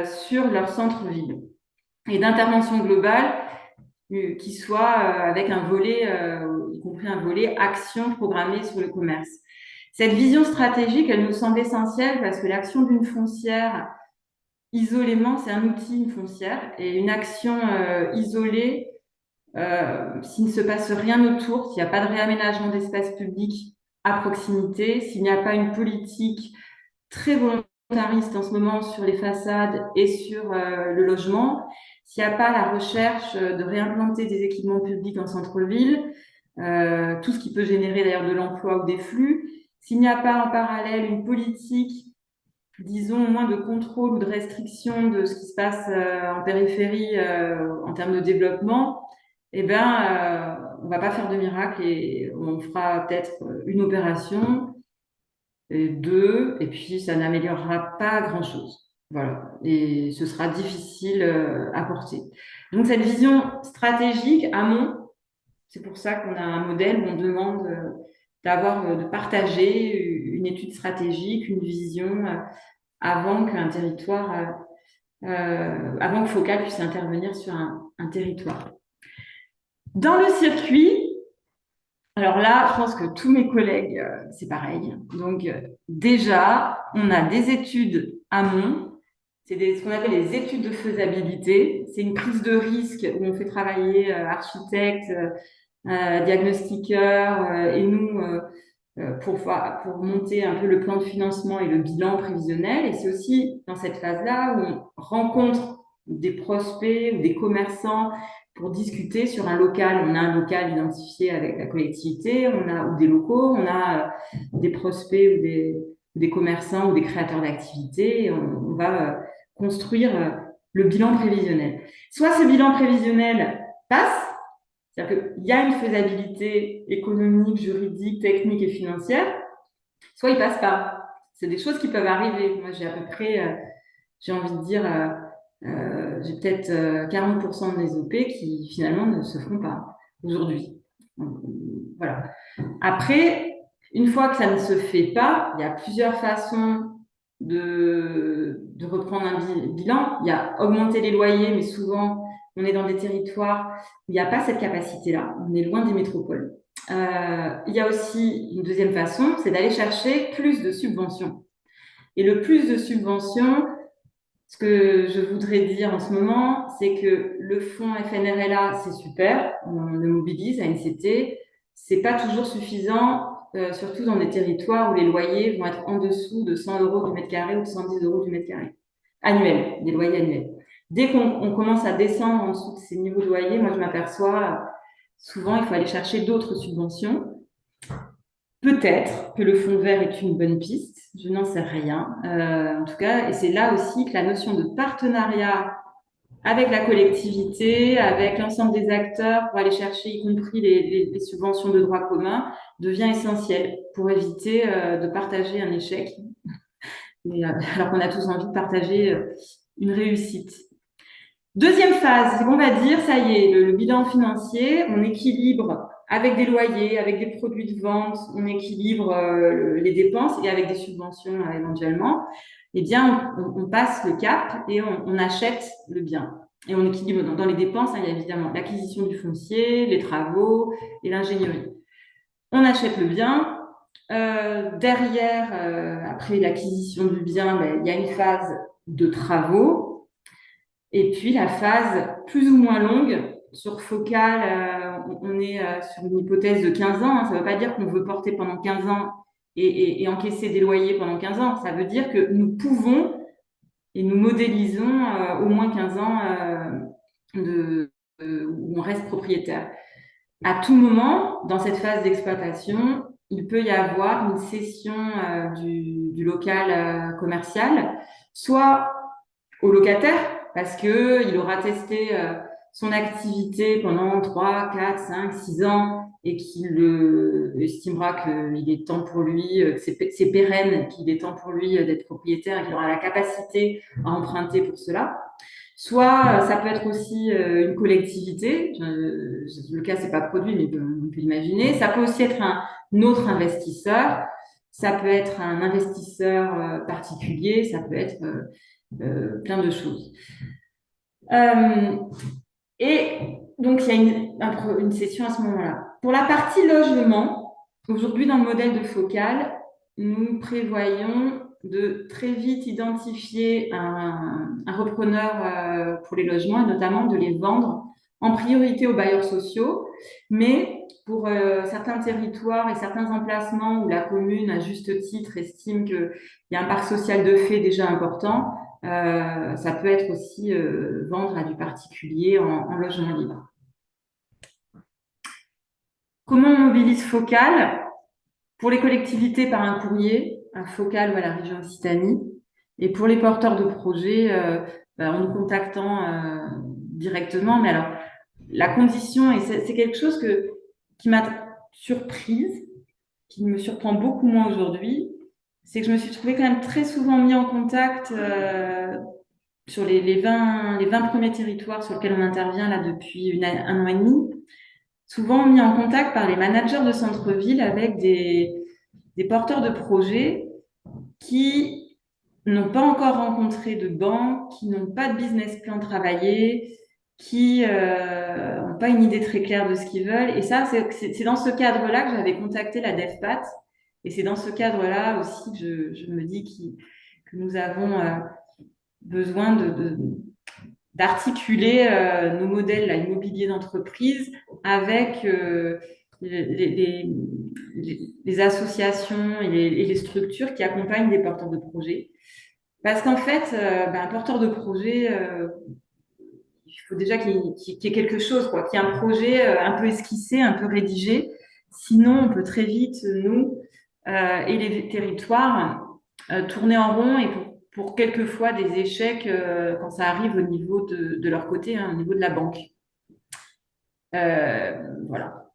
sur leur centre-ville, et d'intervention globale qui soit avec un volet, y compris un volet action programmée sur le commerce. Cette vision stratégique, elle nous semble essentielle parce que l'action d'une foncière isolément, c'est un outil, une foncière, et une action isolée, s'il ne se passe rien autour, s'il n'y a pas de réaménagement d'espace public à proximité, s'il n'y a pas une politique très volontariste en ce moment sur les façades et sur le logement, s'il n'y a pas la recherche de réimplanter des équipements publics en centre-ville, tout ce qui peut générer d'ailleurs de l'emploi ou des flux, s'il n'y a pas en parallèle une politique, disons, moins de contrôle ou de restriction de ce qui se passe en périphérie en termes de développement, eh ben, on va pas faire de miracle et on fera peut-être une opération, et 2, et puis ça n'améliorera pas grand-chose. Voilà, et ce sera difficile à porter. Donc cette vision stratégique, amont, c'est pour ça qu'on a un modèle où on demande de partager une étude stratégique, une vision avant qu'un territoire, avant que Focal puisse intervenir sur un territoire. Dans le circuit, alors là, je pense que tous mes collègues, c'est pareil. Donc déjà, on a des études amont, c'est ce qu'on appelle les études de faisabilité. C'est une prise de risque où on fait travailler architectes, diagnostiqueurs et nous pour monter un peu le plan de financement et le bilan prévisionnel. Et c'est aussi dans cette phase-là où on rencontre des prospects ou des commerçants pour discuter sur un local. On a un local identifié avec la collectivité, ou des locaux, on a des prospects ou des commerçants ou des créateurs d'activités. Et on va construire le bilan prévisionnel. Soit ce bilan prévisionnel passe, c'est-à-dire qu'il y a une faisabilité économique, juridique, technique et financière, soit il passe pas. C'est des choses qui peuvent arriver. Moi, j'ai à peu près j'ai envie de dire, j'ai peut-être 40% de mes OP qui finalement ne se font pas aujourd'hui. Voilà. Après, une fois que ça ne se fait pas, il y a plusieurs façons de reprendre un bilan. Il y a augmenter les loyers, mais souvent, on est dans des territoires où il n'y a pas cette capacité-là. On est loin des métropoles. Il y a aussi une deuxième façon, c'est d'aller chercher plus de subventions. Et le plus de subventions, ce que je voudrais dire en ce moment, c'est que le fonds FNRLA, c'est super, on le mobilise à NCT, c'est pas toujours suffisant, surtout dans des territoires où les loyers vont être en dessous de 100 euros du mètre carré ou de 110 euros du mètre carré, annuel, des loyers annuels. Dès qu'on commence à descendre en dessous de ces niveaux de loyer, moi je m'aperçois, souvent il faut aller chercher d'autres subventions. Peut-être que le fonds vert est une bonne piste, je n'en sais rien. En tout cas, et c'est là aussi que la notion de partenariat avec la collectivité, avec l'ensemble des acteurs pour aller chercher, y compris les subventions de droit commun, devient essentielle pour éviter de partager un échec, alors qu'on a tous envie de partager une réussite. Deuxième phase, c'est qu'on va dire, ça y est, le bilan financier, on équilibre avec des loyers, avec des produits de vente, on équilibre les dépenses et avec des subventions éventuellement. Eh bien, on passe le cap et on achète le bien. Et on équilibre dans les dépenses, il y a évidemment l'acquisition du foncier, les travaux et l'ingénierie. On achète le bien. Derrière, après l'acquisition du bien, il y a une phase de travaux. Et puis la phase plus ou moins longue, sur Focal, on est sur une hypothèse de 15 ans. Ça ne veut pas dire qu'on veut porter pendant 15 ans et encaisser des loyers pendant 15 ans. Ça veut dire que nous pouvons et nous modélisons au moins 15 ans où on reste propriétaire. À tout moment, dans cette phase d'exploitation, il peut y avoir une cession du local commercial, soit au locataire, parce qu'il aura testé son activité pendant 3, 4, 5, 6 ans et qu'il estimera qu'il est temps pour lui, que c'est pérenne, qu'il est temps pour lui d'être propriétaire et qu'il aura la capacité à emprunter pour cela. Soit ça peut être aussi une collectivité, le cas c'est pas produit mais on peut imaginer. Ça peut aussi être un autre investisseur, ça peut être un investisseur particulier, ça peut être plein de choses. Et donc, il y a une session à ce moment-là. Pour la partie logement, aujourd'hui, dans le modèle de Focal, nous prévoyons de très vite identifier un repreneur pour les logements et notamment de les vendre en priorité aux bailleurs sociaux, mais pour certains territoires et certains emplacements où la commune, à juste titre, estime qu'il y a un parc social de fait déjà important, ça peut être aussi vendre à du particulier en logement libre. Comment on mobilise Focal? Pour les collectivités, par un courrier à Focal ou à la région Occitanie. Et pour les porteurs de projets, en nous contactant directement. Mais alors, la condition, et c'est quelque chose qui m'a surprise, qui me surprend beaucoup moins aujourd'hui, c'est que je me suis trouvée quand même très souvent mis en contact sur les 20 premiers territoires sur lesquels on intervient là depuis un an et demi, souvent mis en contact par les managers de centre-ville avec des porteurs de projets qui n'ont pas encore rencontré de banque, qui n'ont pas de business plan travaillé, qui n'ont pas une idée très claire de ce qu'ils veulent. Et ça, c'est dans ce cadre-là que j'avais contacté la DEFPAT. Et c'est dans ce cadre-là aussi que je me dis que nous avons besoin d'articuler nos modèles là, immobiliers d'entreprise avec les associations et les structures qui accompagnent des porteurs de projets. Parce qu'en fait, un porteur de projet, il faut déjà qu'il y ait quelque chose, quoi, qu'il y ait un projet un peu esquissé, un peu rédigé. Sinon, on peut très vite, nous et les territoires, tourner en rond et pour quelquefois des échecs quand ça arrive au niveau de leur côté, au niveau de la banque. Voilà.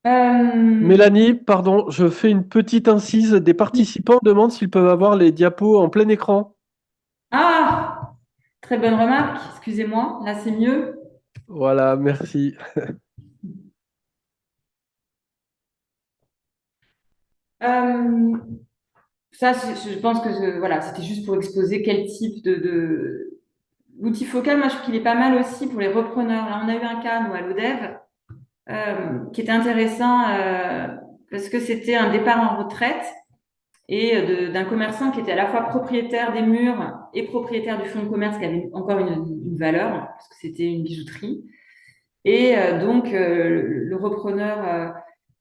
Mélanie, pardon, je fais une petite incise. Des participants demandent s'ils peuvent avoir les diapos en plein écran. Ah, très bonne remarque. Excusez-moi. Là, c'est mieux. Voilà, merci. Euh, Ça, je pense que voilà, c'était juste pour exposer quel type l'outil focal. Moi, je trouve qu'il est pas mal aussi pour les repreneurs. Là, on a eu un cas, nous, à l'ODEV, qui était intéressant parce que c'était un départ en retraite et d'un commerçant qui était à la fois propriétaire des murs et propriétaire du fonds de commerce qui avait encore une valeur, parce que c'était une bijouterie. Et donc, le repreneur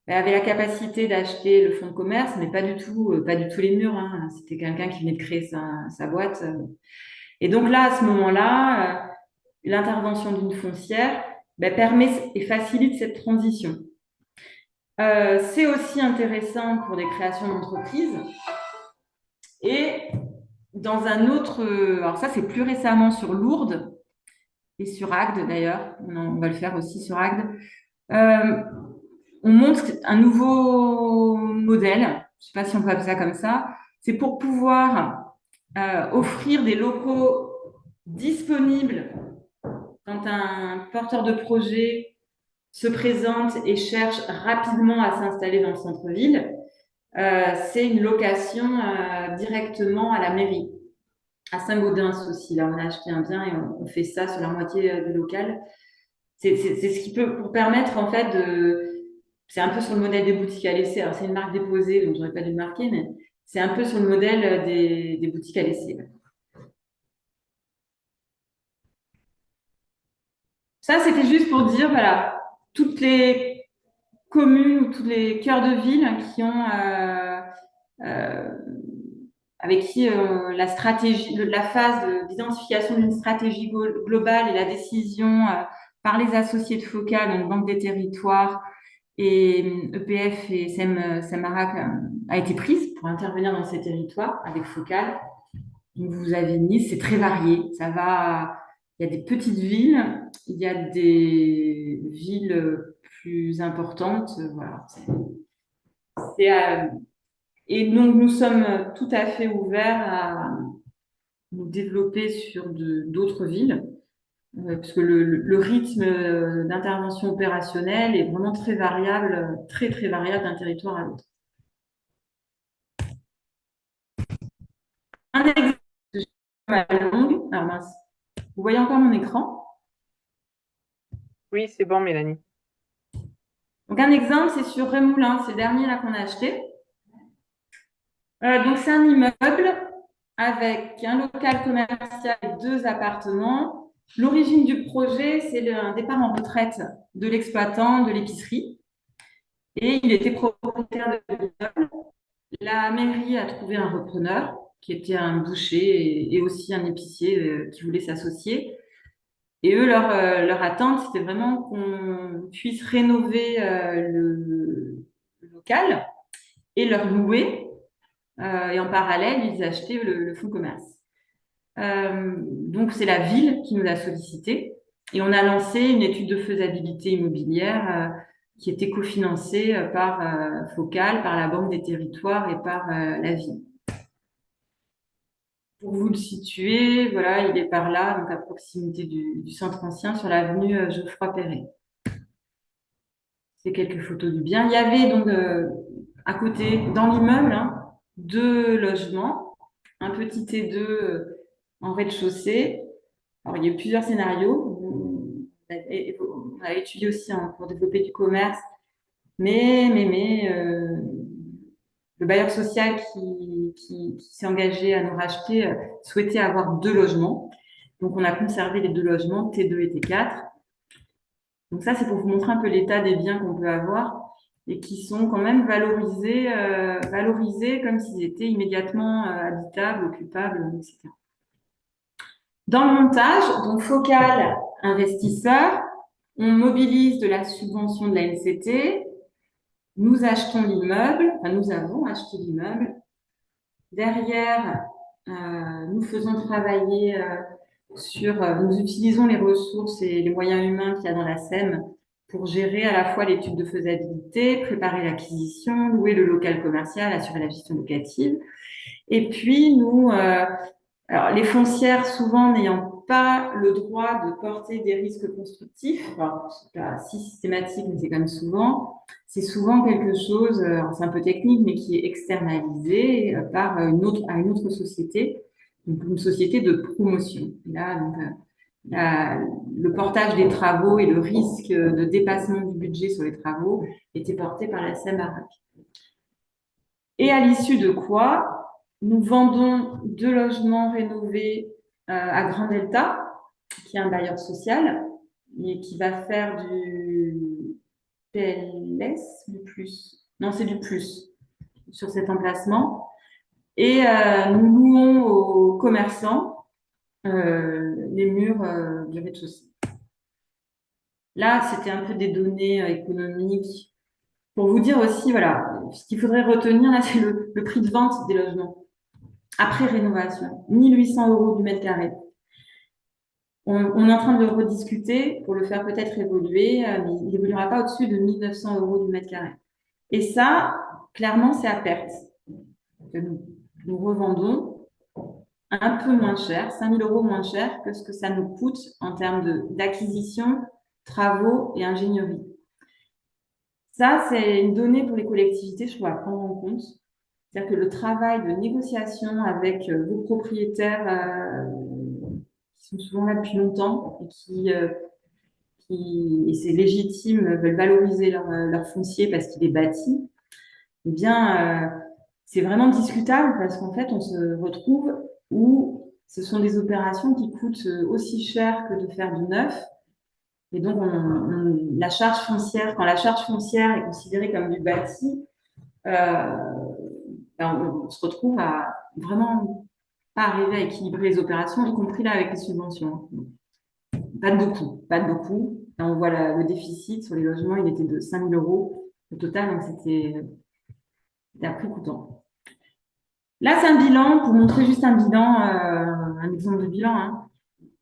avait la capacité d'acheter le fonds de commerce, mais pas du tout les murs, hein. C'était quelqu'un qui venait de créer sa boîte. Et donc là, à ce moment-là, l'intervention d'une foncière permet et facilite cette transition. C'est aussi intéressant pour des créations d'entreprises. Et dans un autre, alors ça c'est plus récemment sur Lourdes et sur Agde d'ailleurs, on va le faire aussi sur Agde. On montre un nouveau modèle, je ne sais pas si on peut appeler ça comme ça, c'est pour pouvoir offrir des locaux disponibles quand un porteur de projet se présente et cherche rapidement à s'installer dans le centre-ville. C'est une location directement à la mairie. À Saint-Gaudens aussi, là on a acheté un bien et on fait ça sur la moitié du local. C'est ce qui peut pour permettre en fait c'est un peu sur le modèle des boutiques à laisser. Alors c'est une marque déposée, donc j'aurais pas dû le marquer, mais c'est un peu sur le modèle des boutiques à laisser. Ça, c'était juste pour dire, voilà, toutes les communes ou tous les cœurs de ville qui ont euh, avec qui la stratégie, la phase d'identification d'une stratégie globale et la décision par les associés de FOCA, donc Banque des Territoires et EPF et Semarac a été prise pour intervenir dans ces territoires avec FOCAL. Donc vous avez Nice, c'est très varié. Ça va, il y a des petites villes, il y a des villes plus importantes. Voilà. Et donc nous sommes tout à fait ouverts à nous développer sur d'autres villes, puisque le rythme d'intervention opérationnelle est vraiment très variable, très très variable d'un territoire à l'autre. Un exemple, alors mince, vous voyez encore mon écran? Oui, c'est bon, Mélanie. Donc un exemple, c'est sur Rémoulin, c'est le dernier là qu'on a acheté. Donc c'est un immeuble avec un local commercial et 2 appartements. L'origine du projet, c'est un départ en retraite de l'exploitant de l'épicerie. Et il était propriétaire de l'immeuble. La mairie a trouvé un repreneur qui était un boucher et aussi un épicier qui voulait s'associer. Et eux, leur attente, c'était vraiment qu'on puisse rénover le local et leur louer. Et en parallèle, ils achetaient le fonds commerce. Donc, c'est la ville qui nous a sollicité. Et on a lancé une étude de faisabilité immobilière qui était cofinancée par Focal, par la Banque des Territoires et par la ville. Pour vous le situer, voilà, il est par là, donc à proximité du centre ancien, sur l'avenue Geoffroy Perret. C'est quelques photos du bien. Il y avait donc à côté, dans l'immeuble, hein, 2 logements, un petit T2 en rez-de-chaussée. Alors, il y a eu plusieurs scénarios. On a étudié aussi pour développer du commerce, mais le bailleur social qui s'est engagé à nous racheter souhaitait avoir 2 logements. Donc, on a conservé les 2 logements, T2 et T4. Donc ça, c'est pour vous montrer un peu l'état des biens qu'on peut avoir et qui sont quand même valorisés comme s'ils étaient immédiatement habitables, occupables, etc. Dans le montage, donc Focal investisseur, on mobilise de la subvention de la NCT, nous achetons l'immeuble, enfin nous avons acheté l'immeuble. Derrière, nous faisons travailler nous utilisons les ressources et les moyens humains qu'il y a dans la SEM pour gérer à la fois l'étude de faisabilité, préparer l'acquisition, louer le local commercial, assurer la gestion locative. Et puis, alors, les foncières, souvent n'ayant pas le droit de porter des risques constructifs, enfin, c'est pas si systématique, mais c'est quand même souvent, c'est souvent quelque chose, c'est un peu technique, mais qui est externalisé par à une autre société, donc une société de promotion. Et là, donc, le portage des travaux et le risque de dépassement du budget sur les travaux était porté par la SEMARAC. Et à l'issue de quoi, nous vendons 2 logements rénovés à Grand Delta, qui est un bailleur social, et qui va faire du PLS, du plus. Non, c'est du plus sur cet emplacement. Et nous louons aux commerçants les murs du rez-de-chaussée. Là, c'était un peu des données économiques. Pour vous dire aussi, voilà, ce qu'il faudrait retenir, là, c'est le prix de vente des logements. Après rénovation, 1 800 € du mètre carré. On est en train de le rediscuter pour le faire peut-être évoluer, mais il n'évoluera pas au-dessus de 1 900 € du mètre carré. Et ça, clairement, c'est à perte. Nous revendons un peu moins cher, 5 000 € moins cher que ce que ça nous coûte en termes d'acquisition, travaux et ingénierie. Ça, c'est une donnée pour les collectivités, je trouve, à prendre en compte. C'est-à-dire que le travail de négociation avec vos propriétaires qui sont souvent là depuis longtemps et et c'est légitime, veulent valoriser leur foncier parce qu'il est bâti, eh bien, c'est vraiment discutable parce qu'en fait, on se retrouve où ce sont des opérations qui coûtent aussi cher que de faire du neuf. Et donc, la charge foncière, quand la charge foncière est considérée comme du bâti, on se retrouve à vraiment pas arriver à équilibrer les opérations, y compris là avec les subventions. Pas de beaucoup. Là, on voit le déficit sur les logements, il était de 5 000 € au total, donc c'était à prix coûtant. Là, c'est un bilan, pour montrer juste un bilan, un exemple de bilan. Hein.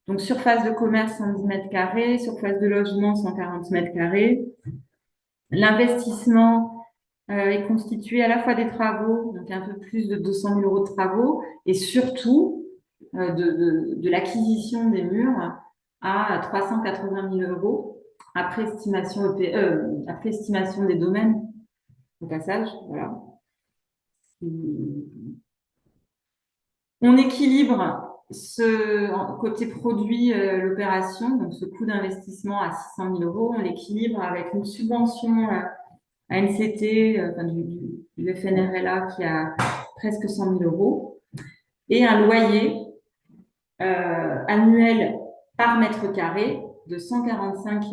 Donc, surface de commerce, 110 mètres carrés, surface de logement, 140 mètres carrés. L'investissement est constitué à la fois des travaux, donc un peu plus de 200 000 € de travaux, et surtout de l'acquisition des murs à 380 000 € après estimation des domaines au passage. Voilà. On équilibre côté produit l'opération, donc ce coût d'investissement à 600 000 €, on l'équilibre avec une subvention ANCT, du FNRLA qui a presque 100 000 € et un loyer annuel par mètre carré de 145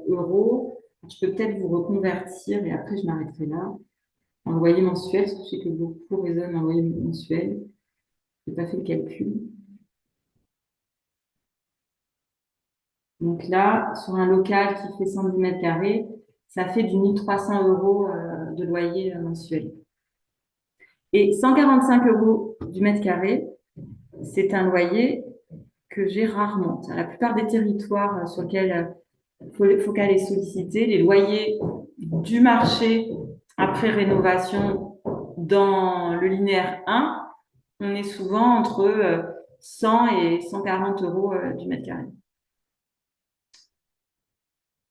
€. Je peux peut-être vous reconvertir et après je m'arrêterai là en loyer mensuel, parce que je sais que beaucoup raisonnent en loyer mensuel. Je n'ai pas fait le calcul. Donc là, sur un local qui fait 110 mètres carrés, ça fait du 1 300 € de loyer mensuel. Et 145 € du mètre carré, c'est un loyer que j'ai rarement. La plupart des territoires sur lesquels Focal est sollicité, les loyers du marché après rénovation dans le linéaire 1, on est souvent entre 100 et 140 € du mètre carré.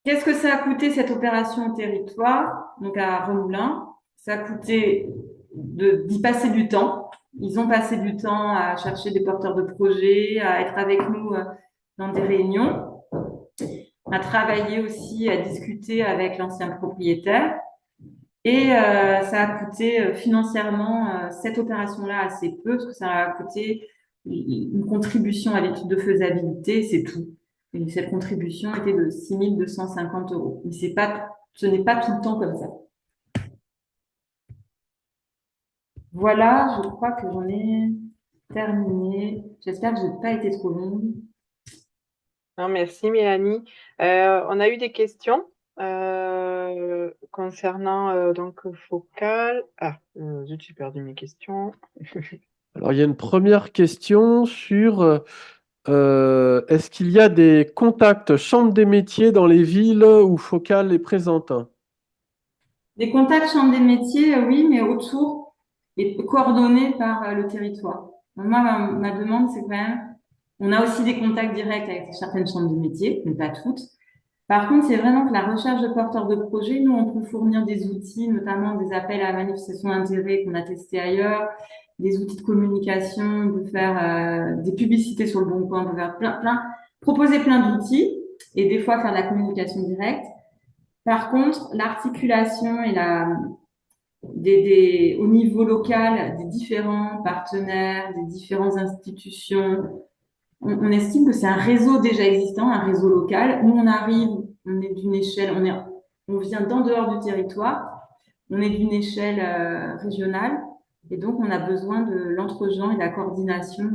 Qu'est-ce que ça a coûté cette opération au territoire? Donc à Remoulins, ça a coûté d'y passer du temps. Ils ont passé du temps à chercher des porteurs de projets, à être avec nous dans des réunions, à travailler aussi, à discuter avec l'ancien propriétaire. Et ça a coûté financièrement cette opération-là assez peu, parce que ça a coûté une contribution à l'étude de faisabilité, c'est tout. Et cette contribution était de 6 250 €. Mais ce n'est pas tout le temps comme ça. Voilà, je crois que j'en ai terminé. J'espère que je n'ai pas été trop longue. Non, merci Mélanie. On a eu des questions concernant donc Focal. Ah, j'ai perdu mes questions. Alors, il y a une première question sur Est-ce qu'il y a des contacts chambres des métiers dans les villes où Focal est présente? Des contacts chambres des métiers, oui, mais autour et coordonnés par le territoire. Donc, moi, ma demande, c'est quand même, on a aussi des contacts directs avec certaines chambres de métiers, mais pas toutes. Par contre, c'est vraiment que la recherche de porteurs de projets, nous, on peut fournir des outils, notamment des appels à manifestation d'intérêt qu'on a testés ailleurs, des outils de communication, de faire des publicités sur le Bon Coin, de faire proposer plein d'outils et des fois faire de la communication directe. Par contre, l'articulation et au niveau local des différents partenaires, des différentes institutions, on estime que c'est un réseau déjà existant, un réseau local. Nous, on arrive, on est d'une échelle, on vient d'en dehors du territoire, on est d'une échelle régionale, et donc on a besoin de l'entre-gens et de la coordination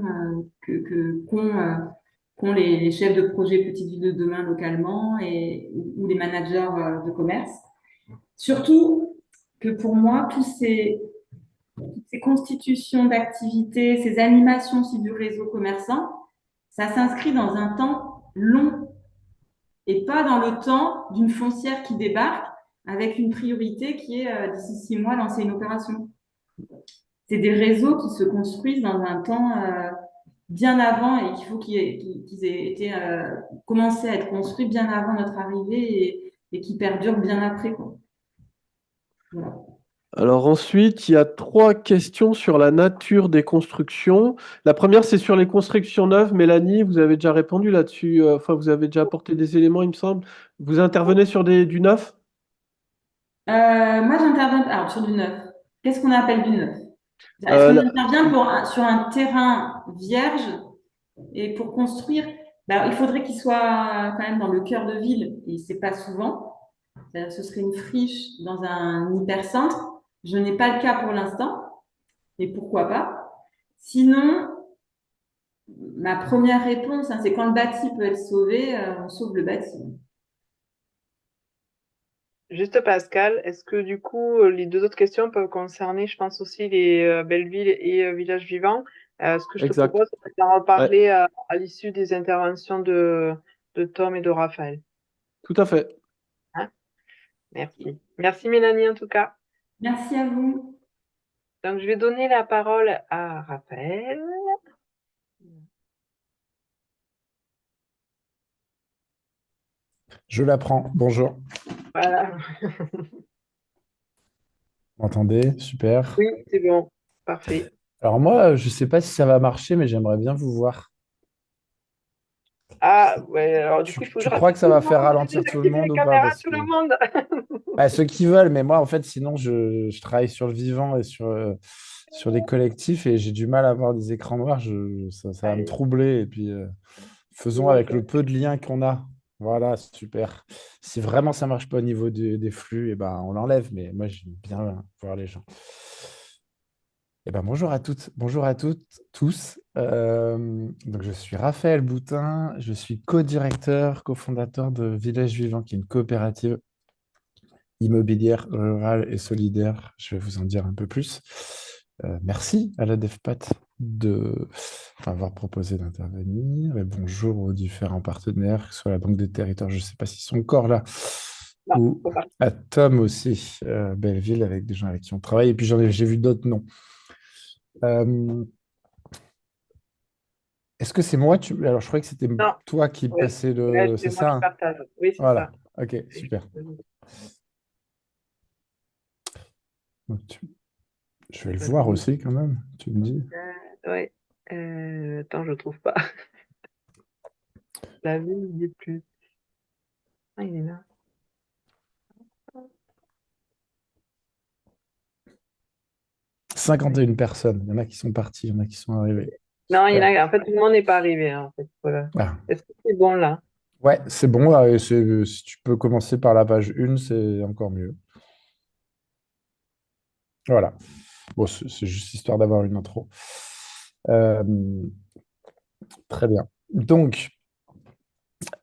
qu'ont les chefs de projet Petites Villes de demain localement ou les managers de commerce. Surtout que pour moi, ces constitutions d'activités, ces animations aussi du réseau commerçant, ça s'inscrit dans un temps long et pas dans le temps d'une foncière qui débarque avec une priorité qui est d'ici 6 mois lancer une opération. C'est des réseaux qui se construisent dans un temps bien avant et qu'il faut qu'ils aient été commencé à être construits bien avant notre arrivée et qui perdurent bien après, quoi. Voilà. Alors ensuite, il y a 3 questions sur la nature des constructions. La première, c'est sur les constructions neuves. Mélanie, vous avez déjà répondu là-dessus. Enfin, vous avez déjà apporté des éléments, il me semble. Vous intervenez sur du neuf? Moi, j'interviens alors sur du neuf. Qu'est-ce qu'on appelle du neuf? Est-ce qu'on intervient sur un terrain vierge et pour construire, il faudrait qu'il soit quand même dans le cœur de ville et c'est pas souvent. Ce serait une friche dans un hypercentre. Je n'ai pas le cas pour l'instant, mais pourquoi pas? Sinon, ma première réponse, c'est quand le bâti peut être sauvé, on sauve le bâti. Juste Pascal, est-ce que du coup, les 2 autres questions peuvent concerner, je pense aussi les Belleville et Village Vivant. Ce que je te Exact. propose, c'est d'en Ouais, reparler à l'issue des interventions de Tom et de Raphaël. tout à fait. Hein. Merci. Merci Mélanie en tout cas. Merci à vous. Donc je vais donner la parole à Raphaël. Je la prends. Bonjour. Voilà. Vous m'entendez? Super. Oui, c'est bon. Parfait. Alors moi, je ne sais pas si ça va marcher, mais j'aimerais bien vous voir. Ah, ouais, alors du Tu, coup, il faut que je tu crois rassure que ça tout le va faire monde. J'ai ralentir tout le désactivé monde les ou pas? caméras, Parce tout que le monde. ceux qui veulent, mais moi, en fait, sinon, je travaille sur le vivant et sur les collectifs et j'ai du mal à voir des écrans noirs. Ça va me Allez, troubler. Et puis, c'est faisons bon, avec le peu de liens qu'on a. Voilà, super. Si vraiment ça marche pas au niveau des flux, eh ben, on l'enlève. Mais moi, j'aime bien voir les gens. Eh ben, bonjour à toutes, bonjour à toutes, tous. Donc, je suis Raphaël Boutin, je suis co-directeur, cofondateur de Village Vivant, qui est une coopérative immobilière, rurale et solidaire. Je vais vous en dire un peu plus. Merci à la DEFPAT de m'avoir proposé d'intervenir. Et bonjour aux différents partenaires, que ce soit la Banque des Territoires, je ne sais pas s'ils sont encore là, non, ou faut partir. à Tom aussi, Belleville, avec des gens avec qui on travaille. Et puis j'ai vu d'autres noms. Est-ce que c'est moi Alors, je croyais que c'était Non, toi qui ouais, passais ouais, le... c'est C'est moi ça, qui hein? partage. Oui, c'est ça. Voilà. Ok, super. Donc, je vais le voir aussi quand même, tu me dis. Ouais. Attends, je trouve pas. La vie, il n'y est plus. Ah, il est là. 51 personnes. Il y en a qui sont partis, il y en a qui sont arrivés. Non, il y en Super. a. En fait, tout le monde n'est pas arrivé, hein, en fait. Voilà. Ah. Est-ce que c'est bon là? Ouais, c'est bon. Si tu peux commencer par la page 1, c'est encore mieux. Voilà. Bon, c'est juste histoire d'avoir une intro. Euh, Très bien. Donc,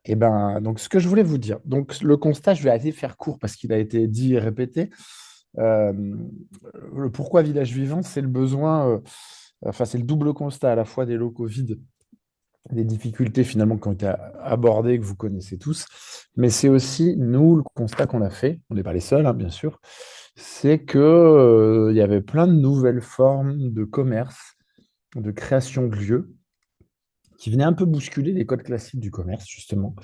ce que je voulais vous dire, donc le constat, je vais aller faire court parce qu'il a été dit et répété. Euh, le pourquoi Village Vivant, c'est le besoin, enfin, c'est le double constat à la fois des locaux vides des difficultés finalement qui ont été abordées, que vous connaissez tous, mais c'est aussi, nous, le constat qu'on a fait, on n'est pas les seuls, hein, bien sûr, c'est que, il y avait plein de nouvelles formes de commerce, de création de lieux, qui venaient un peu bousculer les codes classiques du commerce, justement,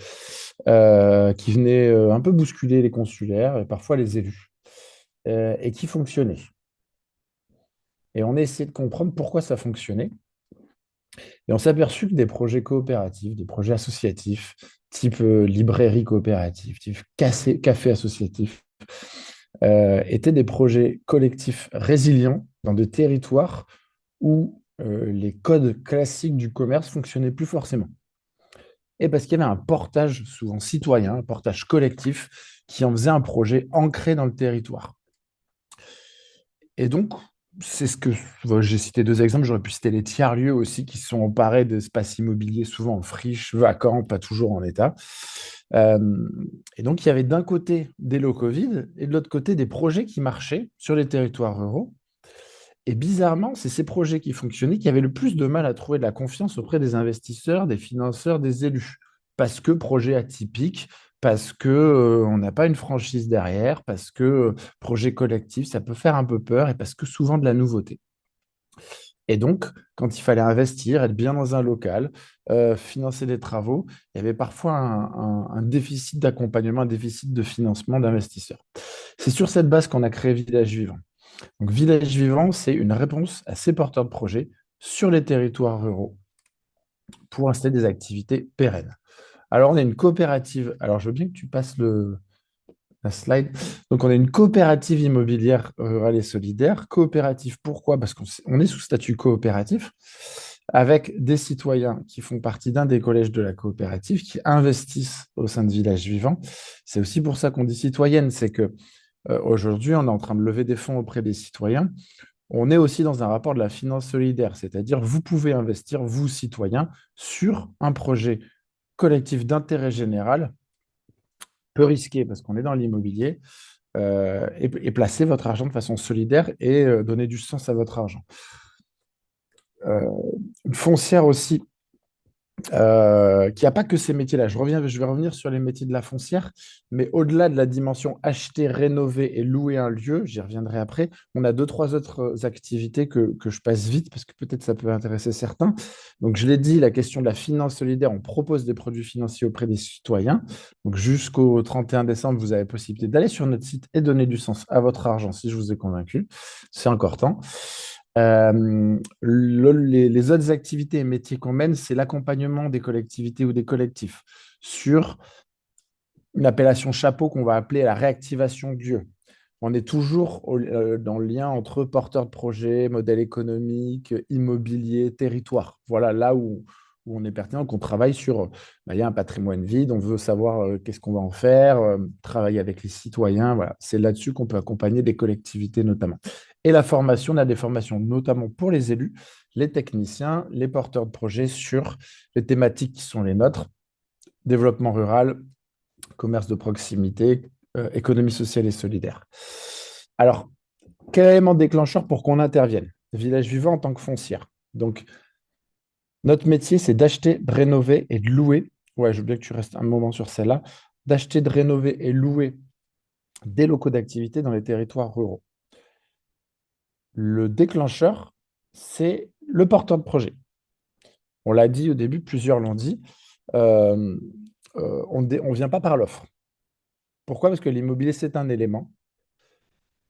qui venaient un peu bousculer les consulaires et parfois les élus, et qui fonctionnaient. Et on a essayé de comprendre pourquoi ça fonctionnait. Et on s'est aperçu que des projets coopératifs, des projets associatifs, type librairie coopérative, type café associatif, étaient des projets collectifs résilients dans des territoires où les codes classiques du commerce fonctionnaient plus forcément. Et parce qu'il y avait un portage souvent citoyen, un portage collectif qui en faisait un projet ancré dans le territoire. Et donc, c'est ce que j'ai cité deux exemples, j'aurais pu citer les tiers-lieux aussi qui sont emparés d'espaces immobiliers, souvent en friche, vacants, pas toujours en état. Et donc, il y avait d'un côté des locaux vides et de l'autre côté des projets qui marchaient sur les territoires ruraux. Et bizarrement, c'est ces projets qui fonctionnaient qui avaient le plus de mal à trouver de la confiance auprès des investisseurs, des financeurs, des élus. Parce que projet atypique, parce que on n'a pas une franchise derrière, parce que projet collectif, ça peut faire un peu peur et parce que souvent de la nouveauté. Et donc, quand il fallait investir, être bien dans un local, financer des travaux, il y avait parfois un déficit d'accompagnement, un déficit de financement d'investisseurs. C'est sur cette base qu'on a créé Village Vivant. Donc, Village Vivant, c'est une réponse à ces porteurs de projets sur les territoires ruraux pour installer des activités pérennes. Alors, on a une coopérative. Alors, je veux bien que tu passes la slide. Donc, on a une coopérative immobilière rurale et solidaire. Coopérative, pourquoi? Parce qu'on est sous statut coopératif avec des citoyens qui font partie d'un des collèges de la coopérative, qui investissent au sein de Village Vivant. C'est aussi pour ça qu'on dit citoyenne, c'est que aujourd'hui, on est en train de lever des fonds auprès des citoyens. On est aussi dans un rapport de la finance solidaire, c'est-à-dire vous pouvez investir, vous, citoyens, sur un projet collectif d'intérêt général, peu risqué parce qu'on est dans l'immobilier, et placer votre argent de façon solidaire et donner du sens à votre argent. Une foncière aussi qui n'a pas que ces métiers-là. Je vais revenir sur les métiers de la foncière, mais au-delà de la dimension acheter, rénover et louer un lieu, j'y reviendrai après, on a deux, trois autres activités que je passe vite parce que peut-être ça peut intéresser certains. Donc, je l'ai dit, la question de la finance solidaire, on propose des produits financiers auprès des citoyens. Donc, jusqu'au 31 décembre, vous avez possibilité d'aller sur notre site et donner du sens à votre argent si je vous ai convaincu. C'est encore temps. Les autres activités et métiers qu'on mène, c'est l'accompagnement des collectivités ou des collectifs sur une appellation chapeau qu'on va appeler la réactivation de lieux. On est toujours dans le lien entre porteurs de projets, modèle économique, immobilier, territoire. Voilà là où on est pertinent, qu'on travaille sur, il y a un patrimoine vide, on veut savoir qu'est-ce qu'on va en faire, travailler avec les citoyens. Voilà. C'est là-dessus qu'on peut accompagner des collectivités notamment. Et la formation, on a des formations notamment pour les élus, les techniciens, les porteurs de projets sur les thématiques qui sont les nôtres, développement rural, commerce de proximité, économie sociale et solidaire. Alors, quel élément déclencheur pour qu'on intervienne? Village Vivant en tant que foncière. Donc, notre métier, c'est d'acheter, de rénover et de louer. Ouais, je veux bien que tu restes un moment sur celle-là. D'acheter, de rénover et louer des locaux d'activité dans les territoires ruraux. Le déclencheur, c'est le porteur de projet. On l'a dit au début, plusieurs l'ont dit, on ne vient pas par l'offre. Pourquoi? Parce que l'immobilier, c'est un élément.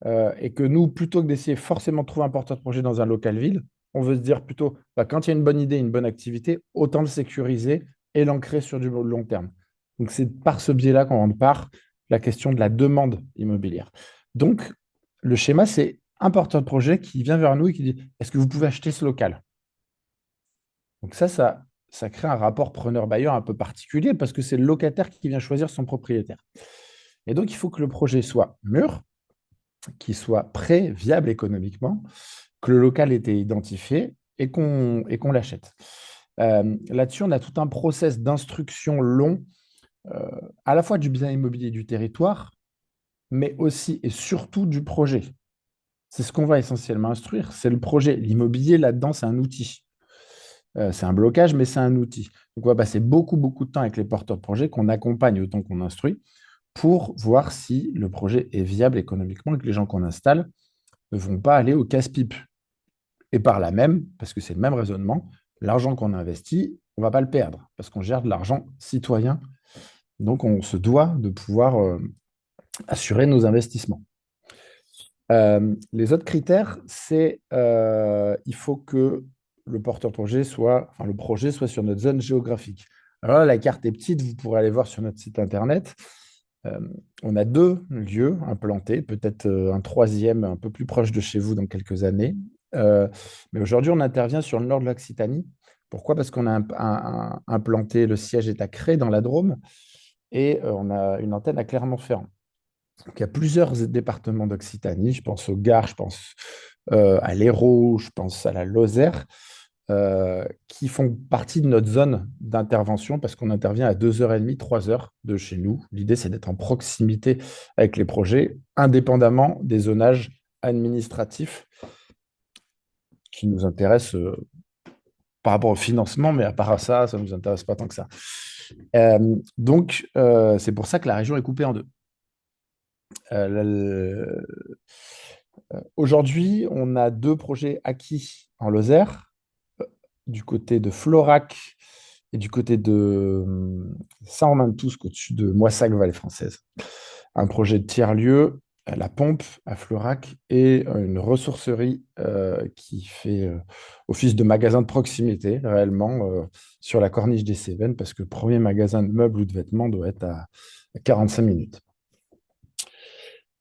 Et que nous, plutôt que d'essayer forcément de trouver un porteur de projet dans un local vide, on veut se dire plutôt, quand il y a une bonne idée, une bonne activité, autant le sécuriser et l'ancrer sur du long terme. Donc, c'est par ce biais-là qu'on rentre par la question de la demande immobilière. Donc, le schéma, c'est un porteur de projet qui vient vers nous et qui dit, est-ce que vous pouvez acheter ce local? Donc ça crée un rapport preneur-bailleur un peu particulier parce que c'est le locataire qui vient choisir son propriétaire. Et donc, il faut que le projet soit mûr, qu'il soit prêt, viable économiquement, que le local ait été identifié et qu'on l'achète. Là-dessus, on a tout un process d'instruction long, à la fois du bien immobilier du territoire, mais aussi et surtout du projet. C'est ce qu'on va essentiellement instruire. C'est le projet. L'immobilier, là-dedans, c'est un outil. c'est un blocage, mais c'est un outil. Donc, on va passer beaucoup, beaucoup de temps avec les porteurs de projets qu'on accompagne autant qu'on instruit pour voir si le projet est viable économiquement et que les gens qu'on installe ne vont pas aller au casse-pipe. Et par là même, parce que c'est le même raisonnement, l'argent qu'on investit, on ne va pas le perdre parce qu'on gère de l'argent citoyen. Donc, on se doit de pouvoir assurer nos investissements. Les autres critères, c'est il faut que le porteur projet le projet soit sur notre zone géographique. Alors là, la carte est petite, vous pourrez aller voir sur notre site internet. On a 2 lieux implantés, peut-être un troisième un peu plus proche de chez vous dans quelques années. Mais aujourd'hui, on intervient sur le nord de l'Occitanie. Pourquoi? Parce qu'on a implanté, le siège est à Cré dans la Drôme, et on a une antenne à Clermont-Ferrand. Donc, il y a plusieurs départements d'Occitanie. Je pense au Gard, je pense à l'Hérault, je pense à la Lozère, qui font partie de notre zone d'intervention parce qu'on intervient à 2h30, 3h de chez nous. L'idée, c'est d'être en proximité avec les projets, indépendamment des zonages administratifs qui nous intéressent par rapport au financement, mais à part ça, ça ne nous intéresse pas tant que ça. Donc, c'est pour ça que la région est coupée en deux. Aujourd'hui, on a 2 projets acquis en Lozère, du côté de Florac et du côté de Saint-Romain-de-Tousque, au-dessus de Moissac-Vallée Française. Un projet de tiers-lieu, la Pompe à Florac, et une ressourcerie qui fait office de magasin de proximité, réellement, sur la corniche des Cévennes, parce que le premier magasin de meubles ou de vêtements doit être à 45 minutes.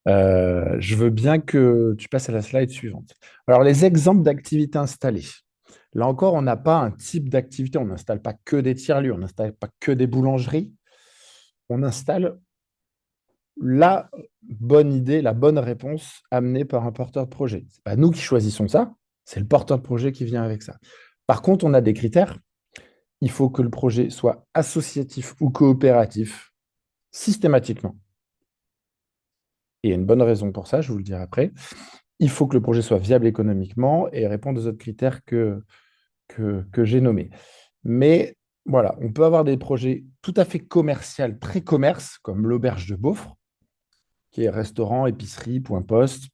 Je veux bien que tu passes à la slide suivante. Alors, les exemples d'activités installées. Là encore, on n'a pas un type d'activité. On n'installe pas que des tiers-lieux, on n'installe pas que des boulangeries. On installe la bonne idée, la bonne réponse amenée par un porteur de projet. Ce n'est pas nous qui choisissons ça, c'est le porteur de projet qui vient avec ça. Par contre, on a des critères. Il faut que le projet soit associatif ou coopératif systématiquement. Et il y a une bonne raison pour ça, je vous le dirai après. Il faut que le projet soit viable économiquement et réponde aux autres critères que j'ai nommés. Mais voilà, on peut avoir des projets tout à fait commerciaux, très commerce, comme l'auberge de Beaufort, qui est restaurant, épicerie, point poste,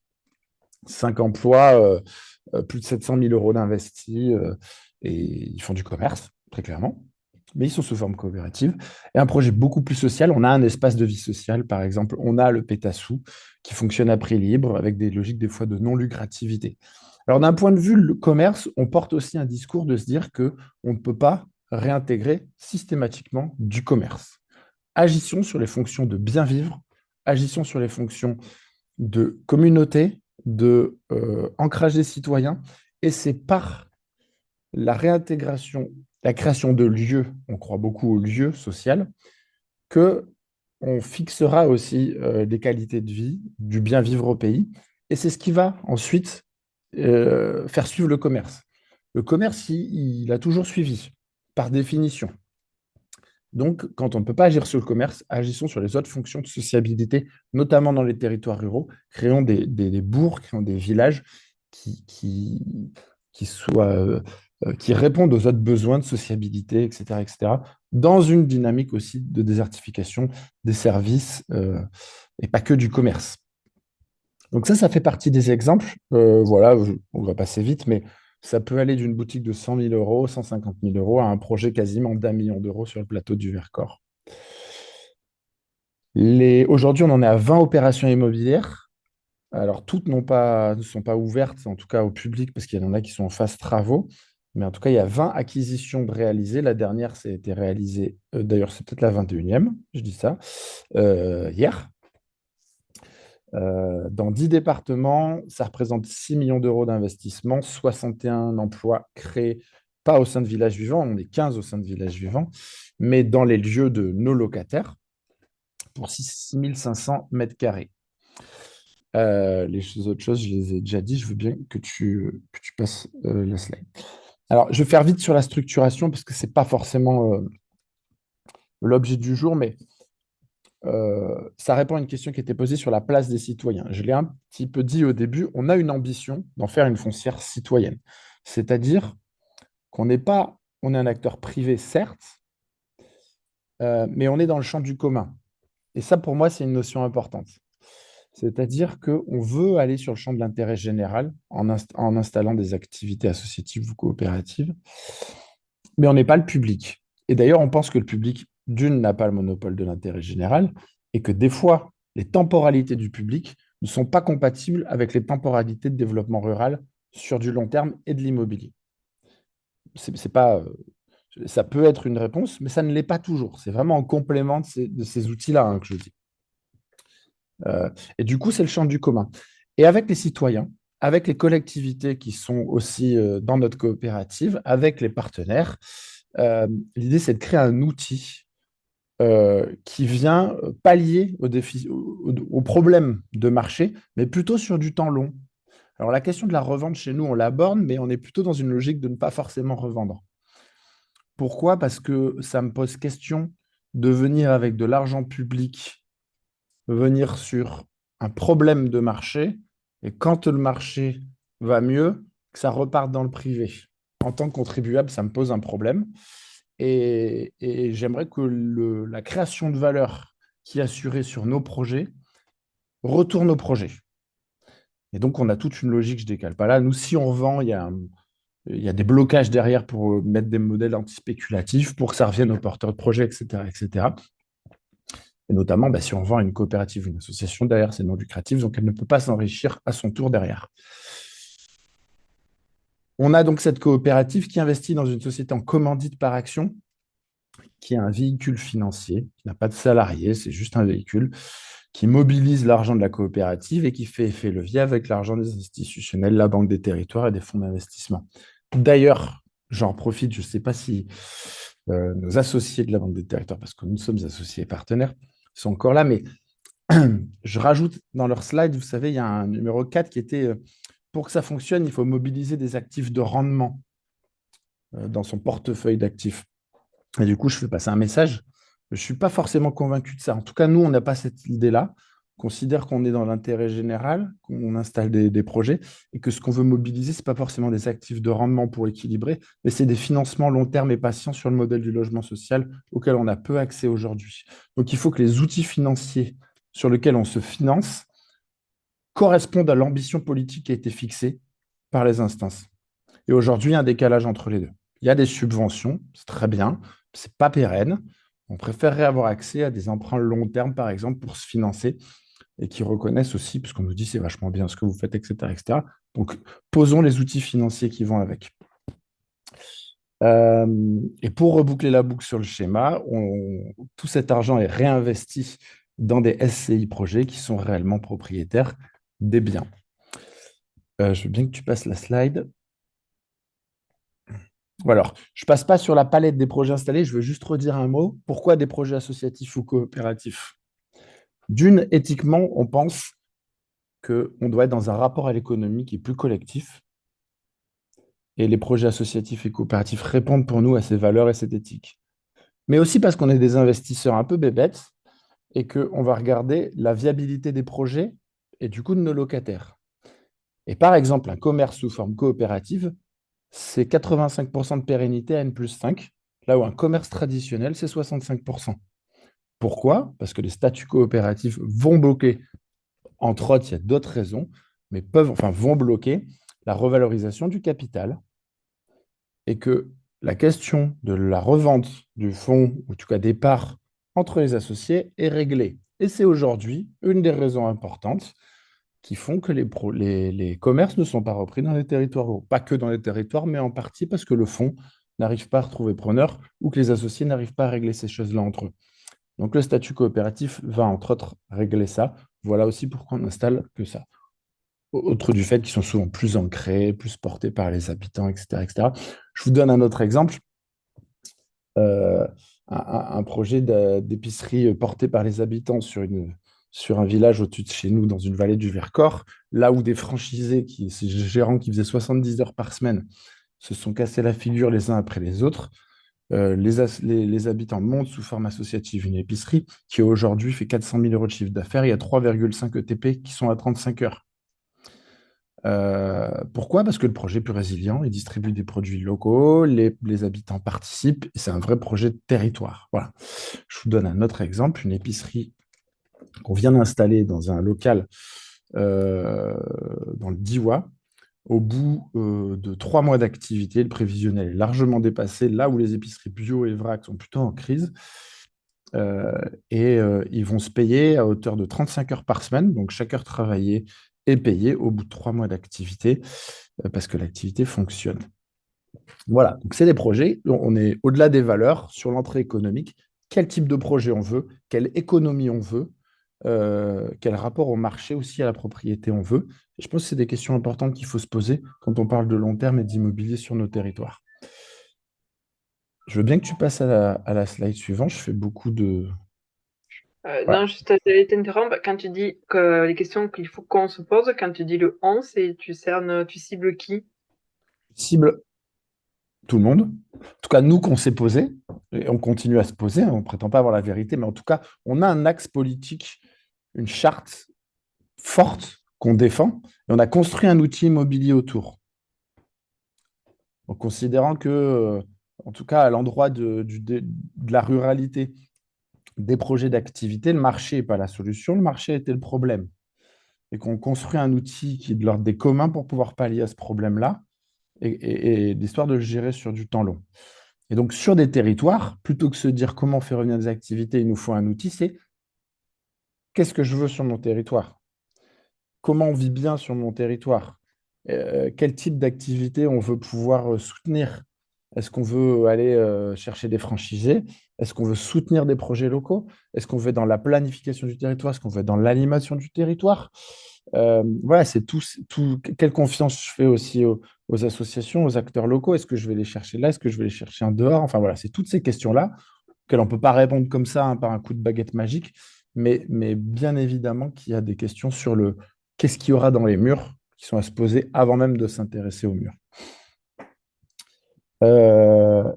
5 emplois, plus de 700 000 euros d'investis, et ils font du commerce, très clairement. Mais ils sont sous forme coopérative. Et un projet beaucoup plus social, on a un espace de vie sociale, par exemple, on a le Pétassou, qui fonctionne à prix libre, avec des logiques des fois de non-lucrativité. Alors, d'un point de vue le commerce, on porte aussi un discours de se dire qu'on ne peut pas réintégrer systématiquement du commerce. Agissons sur les fonctions de bien vivre, agissons sur les fonctions de communauté, de ancrage des citoyens, et c'est par la réintégration, la création de lieux, on croit beaucoup aux lieux sociaux, qu'on fixera aussi des qualités de vie, du bien vivre au pays. Et c'est ce qui va ensuite faire suivre le commerce. Le commerce, il a toujours suivi, par définition. Donc, quand on ne peut pas agir sur le commerce, agissons sur les autres fonctions de sociabilité, notamment dans les territoires ruraux. Créons des bourgs, créons des villages qui répondent aux autres besoins de sociabilité, etc., dans une dynamique aussi de désertification des services et pas que du commerce. Donc ça fait partie des exemples. Voilà, on va passer vite, mais ça peut aller d'une boutique de 100 000 euros, 150 000 euros, à un projet quasiment d'1 million d'euros sur le plateau du Vercors. Aujourd'hui, on en est à 20 opérations immobilières. Alors, toutes ne sont pas ouvertes, en tout cas au public, parce qu'il y en a qui sont en phase travaux. Mais en tout cas, il y a 20 acquisitions de réalisées. La dernière, ça a été réalisée, d'ailleurs, c'est peut-être la 21e, je dis ça, hier. Dans 10 départements, ça représente 6 millions d'euros d'investissement, 61 emplois créés, pas au sein de Village Vivant, on est 15 au sein de Village Vivant, mais dans les lieux de nos locataires, pour 6 500 mètres carrés. Les autres choses, je les ai déjà dit, je veux bien que tu passes la slide. Alors, je vais faire vite sur la structuration, parce que ce n'est pas forcément l'objet du jour, mais ça répond à une question qui était posée sur la place des citoyens. Je l'ai un petit peu dit au début, on a une ambition d'en faire une foncière citoyenne. C'est-à-dire qu'on n'est pas on est un acteur privé, certes, mais on est dans le champ du commun. Et ça, pour moi, c'est une notion importante. C'est-à-dire qu'on veut aller sur le champ de l'intérêt général en installant des activités associatives ou coopératives, mais on n'est pas le public. Et d'ailleurs, on pense que le public, d'une, n'a pas le monopole de l'intérêt général, et que des fois, les temporalités du public ne sont pas compatibles avec les temporalités de développement rural sur du long terme et de l'immobilier. C'est pas, ça peut être une réponse, mais ça ne l'est pas toujours. C'est vraiment en complément de ces outils-là, hein, que je dis. Et du coup, c'est le champ du commun. Et avec les citoyens, avec les collectivités qui sont aussi dans notre coopérative, avec les partenaires, l'idée, c'est de créer un outil qui vient pallier aux problèmes de marché, mais plutôt sur du temps long. Alors, la question de la revente chez nous, on l'aborde, mais on est plutôt dans une logique de ne pas forcément revendre. Pourquoi? Parce que ça me pose question de venir avec de l'argent public, venir sur un problème de marché, et quand le marché va mieux, que ça reparte dans le privé. En tant que contribuable, ça me pose un problème. Et j'aimerais que la création de valeur qui est assurée sur nos projets retourne au projet. Et donc, on a toute une logique, je ne décale pas là. Nous, si on vend, il y a des blocages derrière pour mettre des modèles antispéculatifs, pour que ça revienne aux porteurs de projets, etc., etc. Et notamment, si on vend à une coopérative ou une association, derrière, c'est non lucratif, donc elle ne peut pas s'enrichir à son tour derrière. On a donc cette coopérative qui investit dans une société en commandite par action, qui est un véhicule financier, qui n'a pas de salarié, c'est juste un véhicule, qui mobilise l'argent de la coopérative et qui fait effet levier avec l'argent des institutionnels, la Banque des Territoires et des fonds d'investissement. D'ailleurs, j'en profite, je ne sais pas si nos associés de la Banque des Territoires, parce que nous sommes associés et partenaires, sont encore là, mais je rajoute dans leur slide, vous savez, il y a un numéro 4 qui était pour que ça fonctionne, il faut mobiliser des actifs de rendement dans son portefeuille d'actifs. Et du coup, je fais passer un message. Je ne suis pas forcément convaincu de ça. En tout cas, nous, on n'a pas cette idée-là. On considère qu'on est dans l'intérêt général, qu'on installe des projets et que ce qu'on veut mobiliser, ce n'est pas forcément des actifs de rendement pour équilibrer, mais c'est des financements long terme et patients sur le modèle du logement social auquel on a peu accès aujourd'hui. Donc, il faut que les outils financiers sur lesquels on se finance correspondent à l'ambition politique qui a été fixée par les instances. Et aujourd'hui, il y a un décalage entre les deux. Il y a des subventions, c'est très bien, ce n'est pas pérenne. On préférerait avoir accès à des emprunts long terme, par exemple, pour se financer et qui reconnaissent aussi, puisqu'on nous dit c'est vachement bien ce que vous faites, etc., etc. Donc, posons les outils financiers qui vont avec. Et pour reboucler la boucle sur le schéma, tout cet argent est réinvesti dans des SCI projets qui sont réellement propriétaires des biens. Je veux bien que tu passes la slide. Alors, je ne passe pas sur la palette des projets installés, je veux juste redire un mot. Pourquoi des projets associatifs ou coopératifs? D'une, éthiquement, on pense qu'on doit être dans un rapport à l'économie qui est plus collectif. Et les projets associatifs et coopératifs répondent pour nous à ces valeurs et cette éthique. Mais aussi parce qu'on est des investisseurs un peu bébêtes et qu'on va regarder la viabilité des projets et du coup de nos locataires. Et par exemple, un commerce sous forme coopérative, c'est 85% de pérennité à N+5, là où un commerce traditionnel, c'est 65%. Pourquoi? Parce que les statuts coopératifs vont bloquer, entre autres, il y a d'autres raisons, mais vont bloquer la revalorisation du capital et que la question de la revente du fonds, ou en tout cas des parts entre les associés, est réglée. Et c'est aujourd'hui une des raisons importantes qui font que les commerces ne sont pas repris dans les territoires ruraux. Pas que dans les territoires, mais en partie parce que le fonds n'arrive pas à retrouver preneur ou que les associés n'arrivent pas à régler ces choses-là entre eux. Donc le statut coopératif va entre autres régler ça. Voilà aussi pourquoi on n'installe que ça. Autre du fait qu'ils sont souvent plus ancrés, plus portés par les habitants, etc., etc. Je vous donne un autre exemple. Un projet d'épicerie porté par les habitants sur un village au-dessus de chez nous, dans une vallée du Vercors, là où des franchisés, ces gérants qui faisaient 70 heures par semaine, se sont cassés la figure les uns après les autres. Les habitants montent sous forme associative une épicerie qui aujourd'hui fait 400 000 € de chiffre d'affaires. Il y a 3,5 ETP qui sont à 35 heures. Pourquoi? Parce que le projet est plus résilient, il distribue des produits locaux, les habitants participent, et c'est un vrai projet de territoire. Voilà. Je vous donne un autre exemple, une épicerie qu'on vient d'installer dans un local dans le Diois. Au bout de 3 mois d'activité, le prévisionnel est largement dépassé, là où les épiceries bio et vrac sont plutôt en crise. Ils vont se payer à hauteur de 35 heures par semaine. Donc, chaque heure travaillée est payée au bout de 3 mois d'activité parce que l'activité fonctionne. Voilà, donc c'est des projets. On est au-delà des valeurs sur l'entrée économique. Quel type de projet on veut, quelle économie on veut, quel rapport au marché aussi à la propriété on veut. Et je pense que c'est des questions importantes qu'il faut se poser quand on parle de long terme et d'immobilier sur nos territoires. Je veux bien que tu passes à la slide suivante. Je fais beaucoup de... Ouais. Non, juste j'allais t'interrompre. Quand tu dis que les questions qu'il faut qu'on se pose, quand tu dis le on, c'est tu cibles qui? Cible tout le monde. En tout cas, nous qu'on s'est posé, et on continue à se poser, on ne prétend pas avoir la vérité, mais en tout cas, on a un axe politique, une charte forte qu'on défend, et on a construit un outil immobilier autour. En considérant que, en tout cas, à l'endroit de la ruralité, des projets d'activité, le marché n'est pas la solution, le marché était le problème. Et qu'on construit un outil qui est de l'ordre des communs pour pouvoir pallier à ce problème-là, et l'histoire de le gérer sur du temps long. Et donc, sur des territoires, plutôt que se dire comment faire revenir des activités, il nous faut un outil, c'est qu'est-ce que je veux sur mon territoire? Comment on vit bien sur mon territoire? Quel type d'activité on veut pouvoir soutenir? Est-ce qu'on veut aller chercher des franchisés? Est-ce qu'on veut soutenir des projets locaux? Est-ce qu'on veut être dans la planification du territoire? Est-ce qu'on veut être dans l'animation du territoire? Voilà, c'est tout. Quelle confiance je fais aussi aux associations, aux acteurs locaux? Est-ce que je vais les chercher là? Est-ce que je vais les chercher en dehors? Enfin voilà, c'est toutes ces questions-là auxquelles on ne peut pas répondre comme ça, hein, par un coup de baguette magique, mais bien évidemment qu'il y a des questions sur le qu'est-ce qu'il y aura dans les murs qui sont à se poser avant même de s'intéresser aux murs.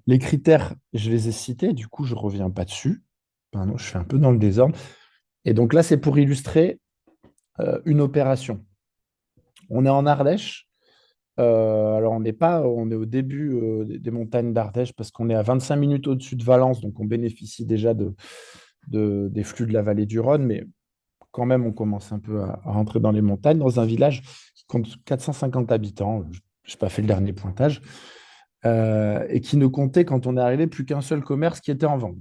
Les critères, je les ai cités, du coup, je ne reviens pas dessus. Pardon, je fais un peu dans le désordre. Et donc là, c'est pour illustrer une opération. On est en Ardèche. Alors, on est au début des montagnes d'Ardèche parce qu'on est à 25 minutes au-dessus de Valence, donc on bénéficie déjà des flux de la vallée du Rhône, mais quand même, on commence un peu à rentrer dans les montagnes, dans un village qui compte 450 habitants. Je n'ai pas fait le dernier pointage. Et qui ne comptait, quand on est arrivé, plus qu'un seul commerce qui était en vente.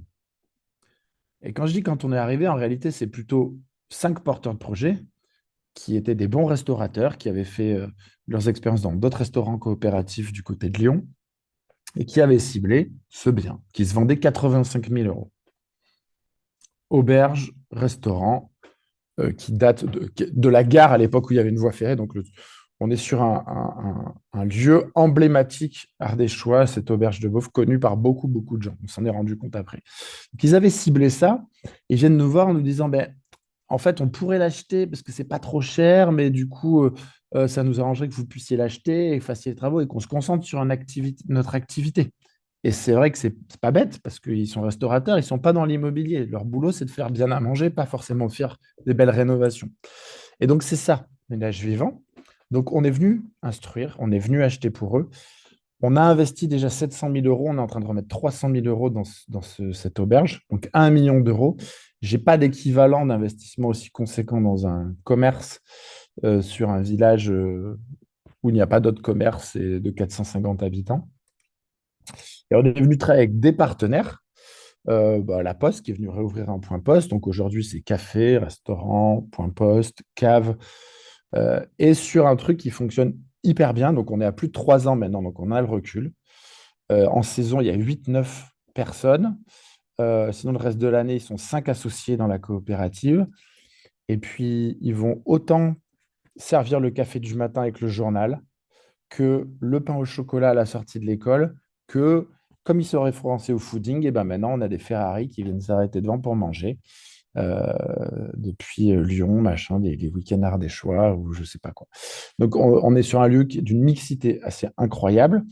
Et quand je dis quand on est arrivé, en réalité, c'est plutôt 5 porteurs de projets qui étaient des bons restaurateurs, qui avaient fait leurs expériences dans d'autres restaurants coopératifs du côté de Lyon et qui avaient ciblé ce bien, qui se vendait 85 000 euros. Auberge, restaurant, qui date de la gare à l'époque où il y avait une voie ferrée. Donc, on est sur un lieu emblématique ardéchois, cette auberge de Beauvais, connue par beaucoup, beaucoup de gens. On s'en est rendu compte après. Donc, ils avaient ciblé ça et ils viennent nous voir en nous disant, en fait, on pourrait l'acheter parce que c'est pas trop cher, mais du coup, ça nous arrangerait que vous puissiez l'acheter et que fassiez les travaux et qu'on se concentre sur notre activité. Et c'est vrai que c'est pas bête parce qu'ils sont restaurateurs, ils sont pas dans l'immobilier. Leur boulot, c'est de faire bien à manger, pas forcément de faire des belles rénovations. Et donc, c'est ça, ménage vivant. Donc, on est venu instruire, on est venu acheter pour eux. On a investi déjà 700 000 euros. On est en train de remettre 300 000 euros dans cette auberge, donc 1 million d'euros. Je n'ai pas d'équivalent d'investissement aussi conséquent dans un commerce sur un village où il n'y a pas d'autres commerces et de 450 habitants. Et on est venu travailler avec des partenaires. La Poste qui est venue réouvrir un point poste. Donc aujourd'hui, c'est café, restaurant, point poste, cave. Et sur un truc qui fonctionne hyper bien. Donc on est à plus de 3 ans maintenant, donc on a le recul. En saison, il y a 8-9 personnes. Sinon, le reste de l'année, ils sont 5 associés dans la coopérative. Et puis, ils vont autant servir le café du matin avec le journal que le pain au chocolat à la sortie de l'école, que comme ils sont référencés au fooding, et ben maintenant, on a des Ferrari qui viennent s'arrêter devant pour manger. Depuis Lyon, machin, des week-ends ardéchois ou je sais pas quoi. Donc, on est sur un lieu d'une mixité assez incroyable.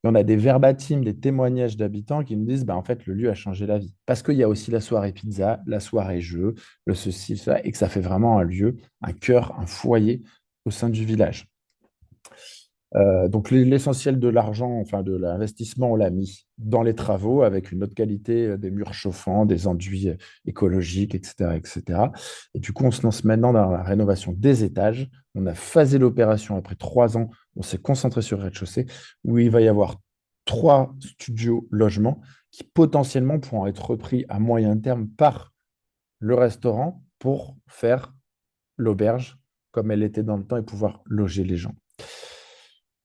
Et on a des verbatims, des témoignages d'habitants qui nous disent, en fait, le lieu a changé la vie. Parce qu'il y a aussi la soirée pizza, la soirée jeu, le ceci, ça, et que ça fait vraiment un lieu, un cœur, un foyer au sein du village. Donc l'essentiel de l'argent, enfin de l'investissement, on l'a mis dans les travaux avec une haute qualité des murs chauffants, des enduits écologiques, etc., etc. Et du coup, on se lance maintenant dans la rénovation des étages. On a phasé l'opération après 3 ans. On s'est concentré sur le rez-de-chaussée où il va y avoir 3 studios logements qui potentiellement pourront être repris à moyen terme par le restaurant pour faire l'auberge comme elle était dans le temps et pouvoir loger les gens.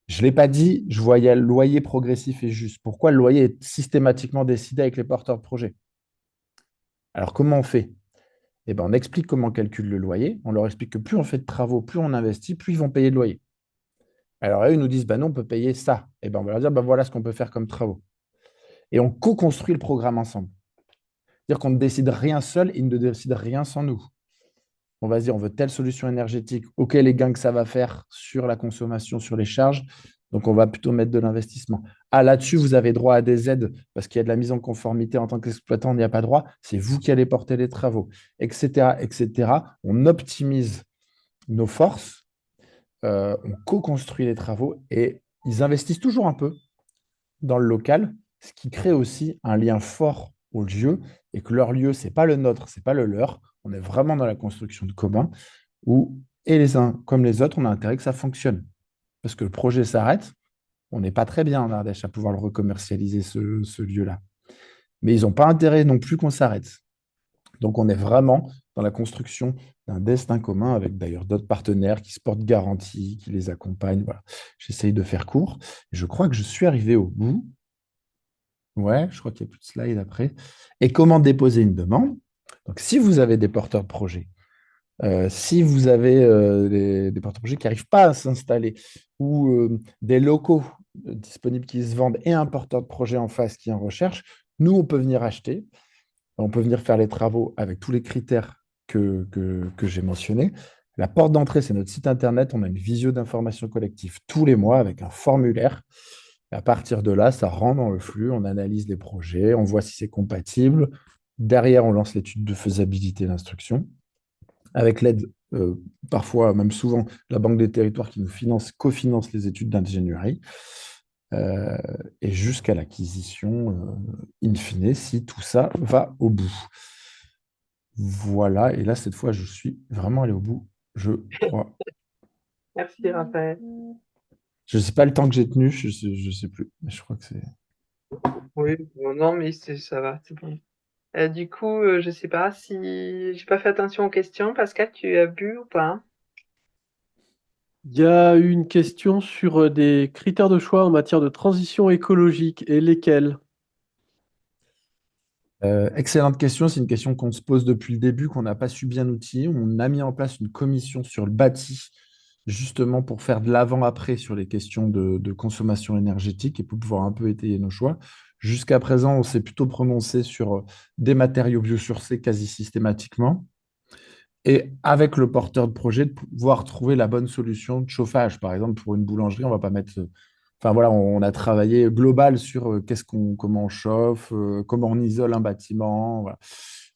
Je ne l'ai pas dit, je voyais le loyer progressif et juste. Pourquoi le loyer est systématiquement décidé avec les porteurs de projet? Alors, comment on fait? Eh ben, on explique comment on calcule le loyer. On leur explique que plus on fait de travaux, plus on investit, plus ils vont payer de loyer. Alors, eux, ils nous disent, bah non, on peut payer ça. Eh ben, on va leur dire, bah, voilà ce qu'on peut faire comme travaux. Et on co-construit le programme ensemble. C'est-à-dire qu'on ne décide rien seul et ils ne décident rien sans nous. On va se dire, on veut telle solution énergétique, OK, les gains que ça va faire sur la consommation, sur les charges, donc on va plutôt mettre de l'investissement. Ah, là-dessus, vous avez droit à des aides parce qu'il y a de la mise en conformité en tant qu'exploitant, on n'y a pas droit, c'est vous qui allez porter les travaux, etc., etc. On optimise nos forces, on co-construit les travaux et ils investissent toujours un peu dans le local, ce qui crée aussi un lien fort au lieu et que leur lieu, ce n'est pas le nôtre, ce n'est pas le leur. On est vraiment dans la construction de commun où, et les uns comme les autres, on a intérêt que ça fonctionne. Parce que le projet s'arrête, on n'est pas très bien en Ardèche à pouvoir le recommercialiser, ce lieu-là. Mais ils n'ont pas intérêt non plus qu'on s'arrête. Donc, on est vraiment dans la construction d'un destin commun avec d'ailleurs d'autres partenaires qui se portent garantie, qui les accompagnent. Voilà. J'essaye de faire court. Je crois que je suis arrivé au bout. Ouais, je crois qu'il n'y a plus de slide après. Et comment déposer une demande? Donc, si vous avez des porteurs de projets, si vous avez des porteurs de projets qui n'arrivent pas à s'installer ou des locaux disponibles qui se vendent et un porteur de projet en face qui est en recherche, nous, on peut venir acheter, on peut venir faire les travaux avec tous les critères que j'ai mentionnés. La porte d'entrée, c'est notre site internet. On a une visio d'information collective tous les mois avec un formulaire. Et à partir de là, ça rentre dans le flux, on analyse les projets, on voit si c'est compatible. Derrière, on lance l'étude de faisabilité d'instruction avec l'aide, parfois, même souvent, de la Banque des Territoires qui nous cofinance les études d'ingénierie, euh, et jusqu'à l'acquisition, in fine, si tout ça va au bout. Voilà, et là, cette fois, je suis vraiment allé au bout, je crois. Merci, Raphaël. Je ne sais pas le temps que j'ai tenu, je ne sais plus, mais je crois que c'est... Oui, bon, non, mais ça va, c'est bon. Du coup, je sais pas si j'ai pas fait attention aux questions. Pascal, tu as bu ou pas? Il y a eu une question sur des critères de choix en matière de transition écologique et lesquels? Excellente question. C'est une question qu'on se pose depuis le début, qu'on n'a pas su bien outiller. On a mis en place une commission sur le bâti, justement pour faire de l'avant-après sur les questions de consommation énergétique et pour pouvoir un peu étayer nos choix. Jusqu'à présent, on s'est plutôt prononcé sur des matériaux biosourcés quasi systématiquement. Et avec le porteur de projet, de pouvoir trouver la bonne solution de chauffage. Par exemple, pour une boulangerie, on va pas mettre. Enfin voilà, on a travaillé global sur comment on chauffe, comment on isole un bâtiment. Voilà.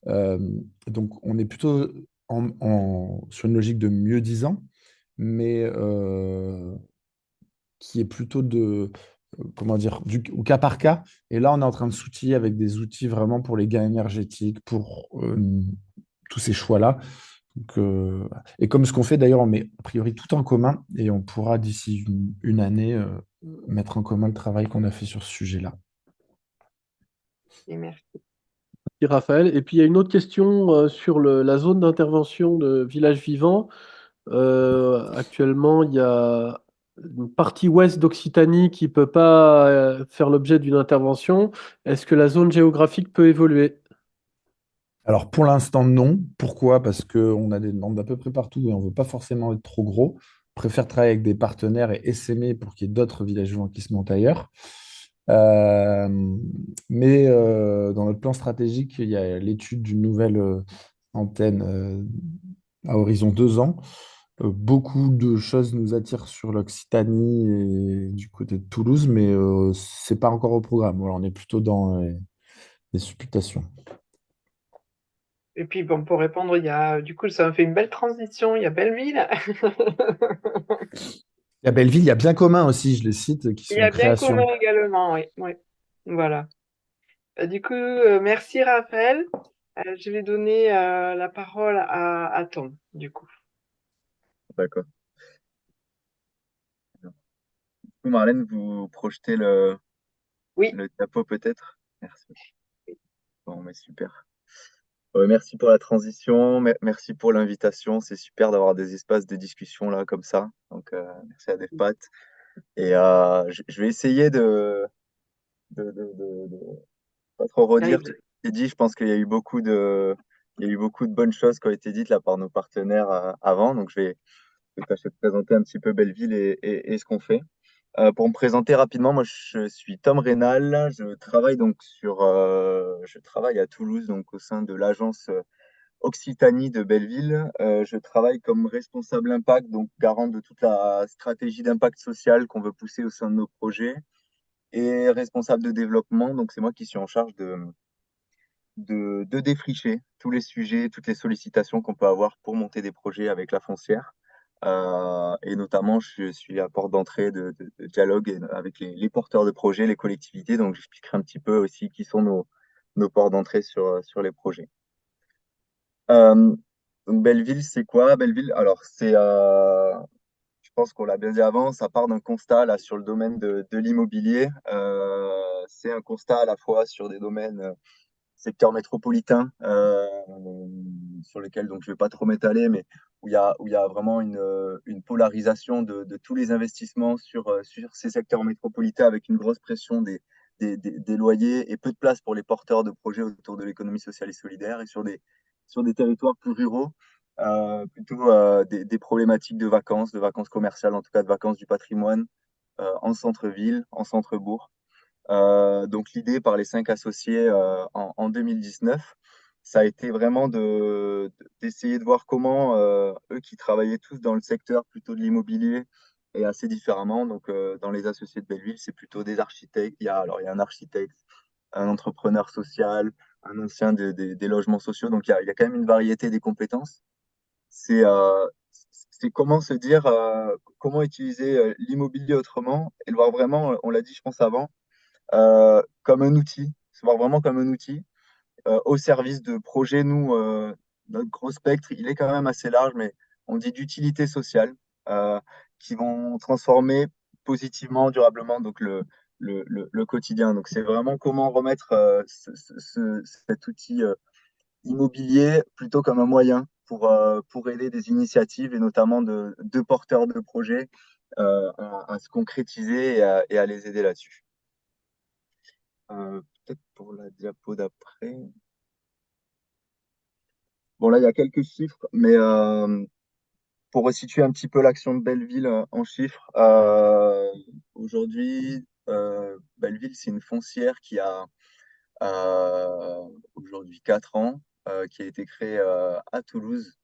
Euh, donc, on est plutôt sur une logique de mieux-disant, mais qui est plutôt comment dire, au cas par cas. Et là, on est en train de s'outiller avec des outils vraiment pour les gains énergétiques, pour tous ces choix-là. Donc, et comme ce qu'on fait d'ailleurs, on met a priori tout en commun et on pourra d'ici une année mettre en commun le travail qu'on a fait sur ce sujet-là. Et merci. Merci, Raphaël. Et puis il y a une autre question sur la zone d'intervention de Village Vivant. Actuellement, il y a une partie ouest d'Occitanie qui ne peut pas faire l'objet d'une intervention. Est-ce que la zone géographique peut évoluer? Alors pour l'instant, non. Pourquoi? Parce qu'on a des demandes d'à peu près partout et on ne veut pas forcément être trop gros. On préfère travailler avec des partenaires et essaimer pour qu'il y ait d'autres villages vivants qui se montent ailleurs. Euh, mais dans notre plan stratégique, il y a l'étude d'une nouvelle antenne à horizon 2 ans. Beaucoup de choses nous attirent sur l'Occitanie et du côté de Toulouse, mais ce n'est pas encore au programme. Voilà, on est plutôt dans les supputations. Et puis bon, pour répondre, il y a du coup, ça me fait une belle transition. Il y a Belleville. Et à Belleville, il y a Bien Commun aussi, je les cite, qui Il y sont en a bien création. commun également, oui. Oui. Voilà. Du coup, merci Raphaël. Je vais donner la parole à Tom, du coup. D'accord. Du coup, Marlène, vous projetez Oui. le diapo peut-être? Merci. Bon, mais super. Ouais, merci pour la transition, merci pour l'invitation. C'est super d'avoir des espaces de discussion là comme ça. Donc, merci à DevPat. Et je vais essayer de pas trop redire tout Live. ce qui est dit. Je pense qu'il y a eu il y a eu beaucoup de bonnes choses qui ont été dites là par nos partenaires avant. Donc, je vais tâcher de présenter un petit peu Belleville et ce qu'on fait. Pour me présenter rapidement, moi je suis Tom Rénal. Je travaille à Toulouse, donc au sein de l'agence Occitanie de Belleville. Je travaille comme responsable impact, donc garant de toute la stratégie d'impact social qu'on veut pousser au sein de nos projets, et responsable de développement. Donc c'est moi qui suis en charge de défricher tous les sujets, toutes les sollicitations qu'on peut avoir pour monter des projets avec la foncière. Et notamment, je suis à porte d'entrée de dialogue avec les porteurs de projets, les collectivités. Donc, j'expliquerai un petit peu aussi qui sont nos ports d'entrée sur les projets. Euh, donc, Belleville, c'est quoi? Belleville, alors, je pense qu'on l'a bien dit avant, ça part d'un constat là, sur le domaine de l'immobilier. C'est un constat à la fois sur des domaines secteur métropolitain, sur lequel donc, je ne vais pas trop m'étaler, mais où il y a vraiment une polarisation de tous les investissements sur ces secteurs métropolitains avec une grosse pression des loyers et peu de place pour les porteurs de projets autour de l'économie sociale et solidaire et sur des territoires plus ruraux, plutôt des problématiques de vacances commerciales, en tout cas de vacances du patrimoine, en centre-ville, en centre-bourg. Donc l'idée par les 5 associés en 2019, ça a été vraiment d'essayer de voir comment eux qui travaillaient tous dans le secteur plutôt de l'immobilier et assez différemment. Donc dans les associés de Belleville, c'est plutôt des architectes. Il y a un architecte, un entrepreneur social, un ancien des logements sociaux. Donc il y a quand même une variété des compétences. C'est c'est comment se dire, comment utiliser l'immobilier autrement et le voir vraiment, on l'a dit je pense avant, comme un outil, se voir vraiment comme un outil au service de projets. Nous, notre gros spectre, il est quand même assez large, mais on dit d'utilité sociale euh, qui vont transformer positivement, durablement donc le quotidien. Donc c'est vraiment comment remettre cet outil immobilier plutôt comme un moyen pour aider des initiatives et notamment de porteurs de projets à se concrétiser et à les aider là-dessus. Peut-être pour la diapo d'après. Bon, là, il y a quelques chiffres, mais pour resituer un petit peu l'action de Belleville en chiffres, aujourd'hui, Belleville, c'est une foncière qui a aujourd'hui 4 ans, qui a été créée à Toulouse.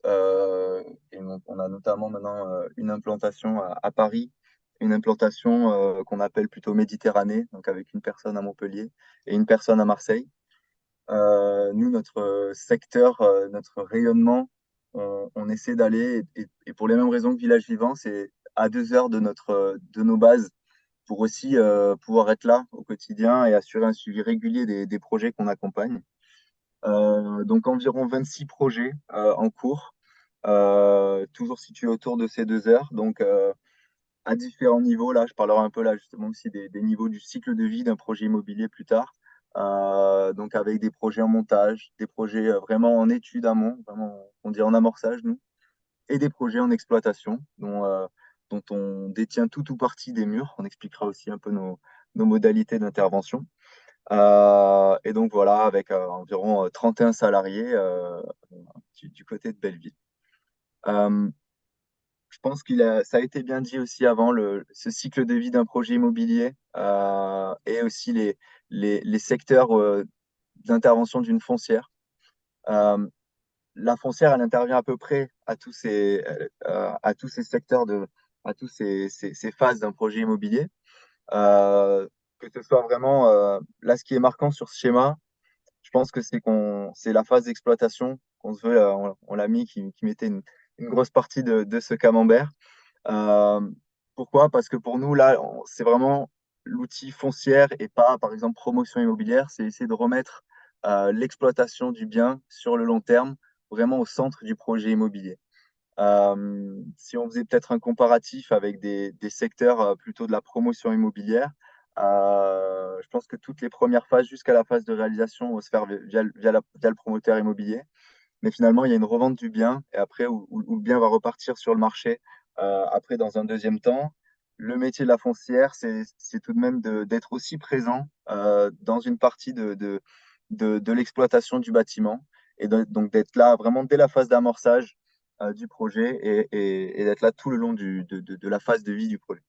Et on a notamment maintenant une implantation à Paris, une implantation qu'on appelle plutôt Méditerranée, donc avec une personne à Montpellier et une personne à Marseille. Nous, notre secteur, notre rayonnement, on essaie d'aller, et pour les mêmes raisons que Village Vivant, c'est à 2 heures de nos bases pour aussi pouvoir être là au quotidien et assurer un suivi régulier des projets qu'on accompagne. Donc environ 26 projets en cours, toujours situés autour de ces 2 heures. Donc à différents niveaux. Là, je parlerai un peu là justement aussi des niveaux du cycle de vie d'un projet immobilier plus tard. Donc avec des projets en montage, des projets vraiment en étude amont, vraiment, on dit en amorçage, nous, et des projets en exploitation dont on détient tout ou partie des murs. On expliquera aussi un peu nos modalités d'intervention. Et donc voilà, avec environ 31 salariés du côté de Belleville. Je pense ça a été bien dit aussi avant, ce cycle de vie d'un projet immobilier et aussi les secteurs d'intervention d'une foncière. Euh, la foncière, elle intervient à peu près à tous ces secteurs, à tous ces phases d'un projet immobilier. Que ce soit vraiment, là, ce qui est marquant sur ce schéma, je pense que c'est la phase d'exploitation qu'on se veut, on l'a mis, qui mettait une grosse partie de ce camembert. Euh, Pourquoi? Parce que pour nous, là, c'est vraiment l'outil foncière et pas, par exemple, promotion immobilière. C'est essayer de remettre l'exploitation du bien sur le long terme vraiment au centre du projet immobilier. Si on faisait peut-être un comparatif avec des secteurs plutôt de la promotion immobilière, je pense que toutes les premières phases jusqu'à la phase de réalisation vont se faire via le promoteur immobilier. Mais finalement, il y a une revente du bien et après, où le bien va repartir sur le marché. Après, dans un deuxième temps, le métier de la foncière, c'est tout de même d'être aussi présent dans une partie de l'exploitation du bâtiment et donc d'être là vraiment dès la phase d'amorçage du projet et d'être là tout le long de la phase de vie du projet.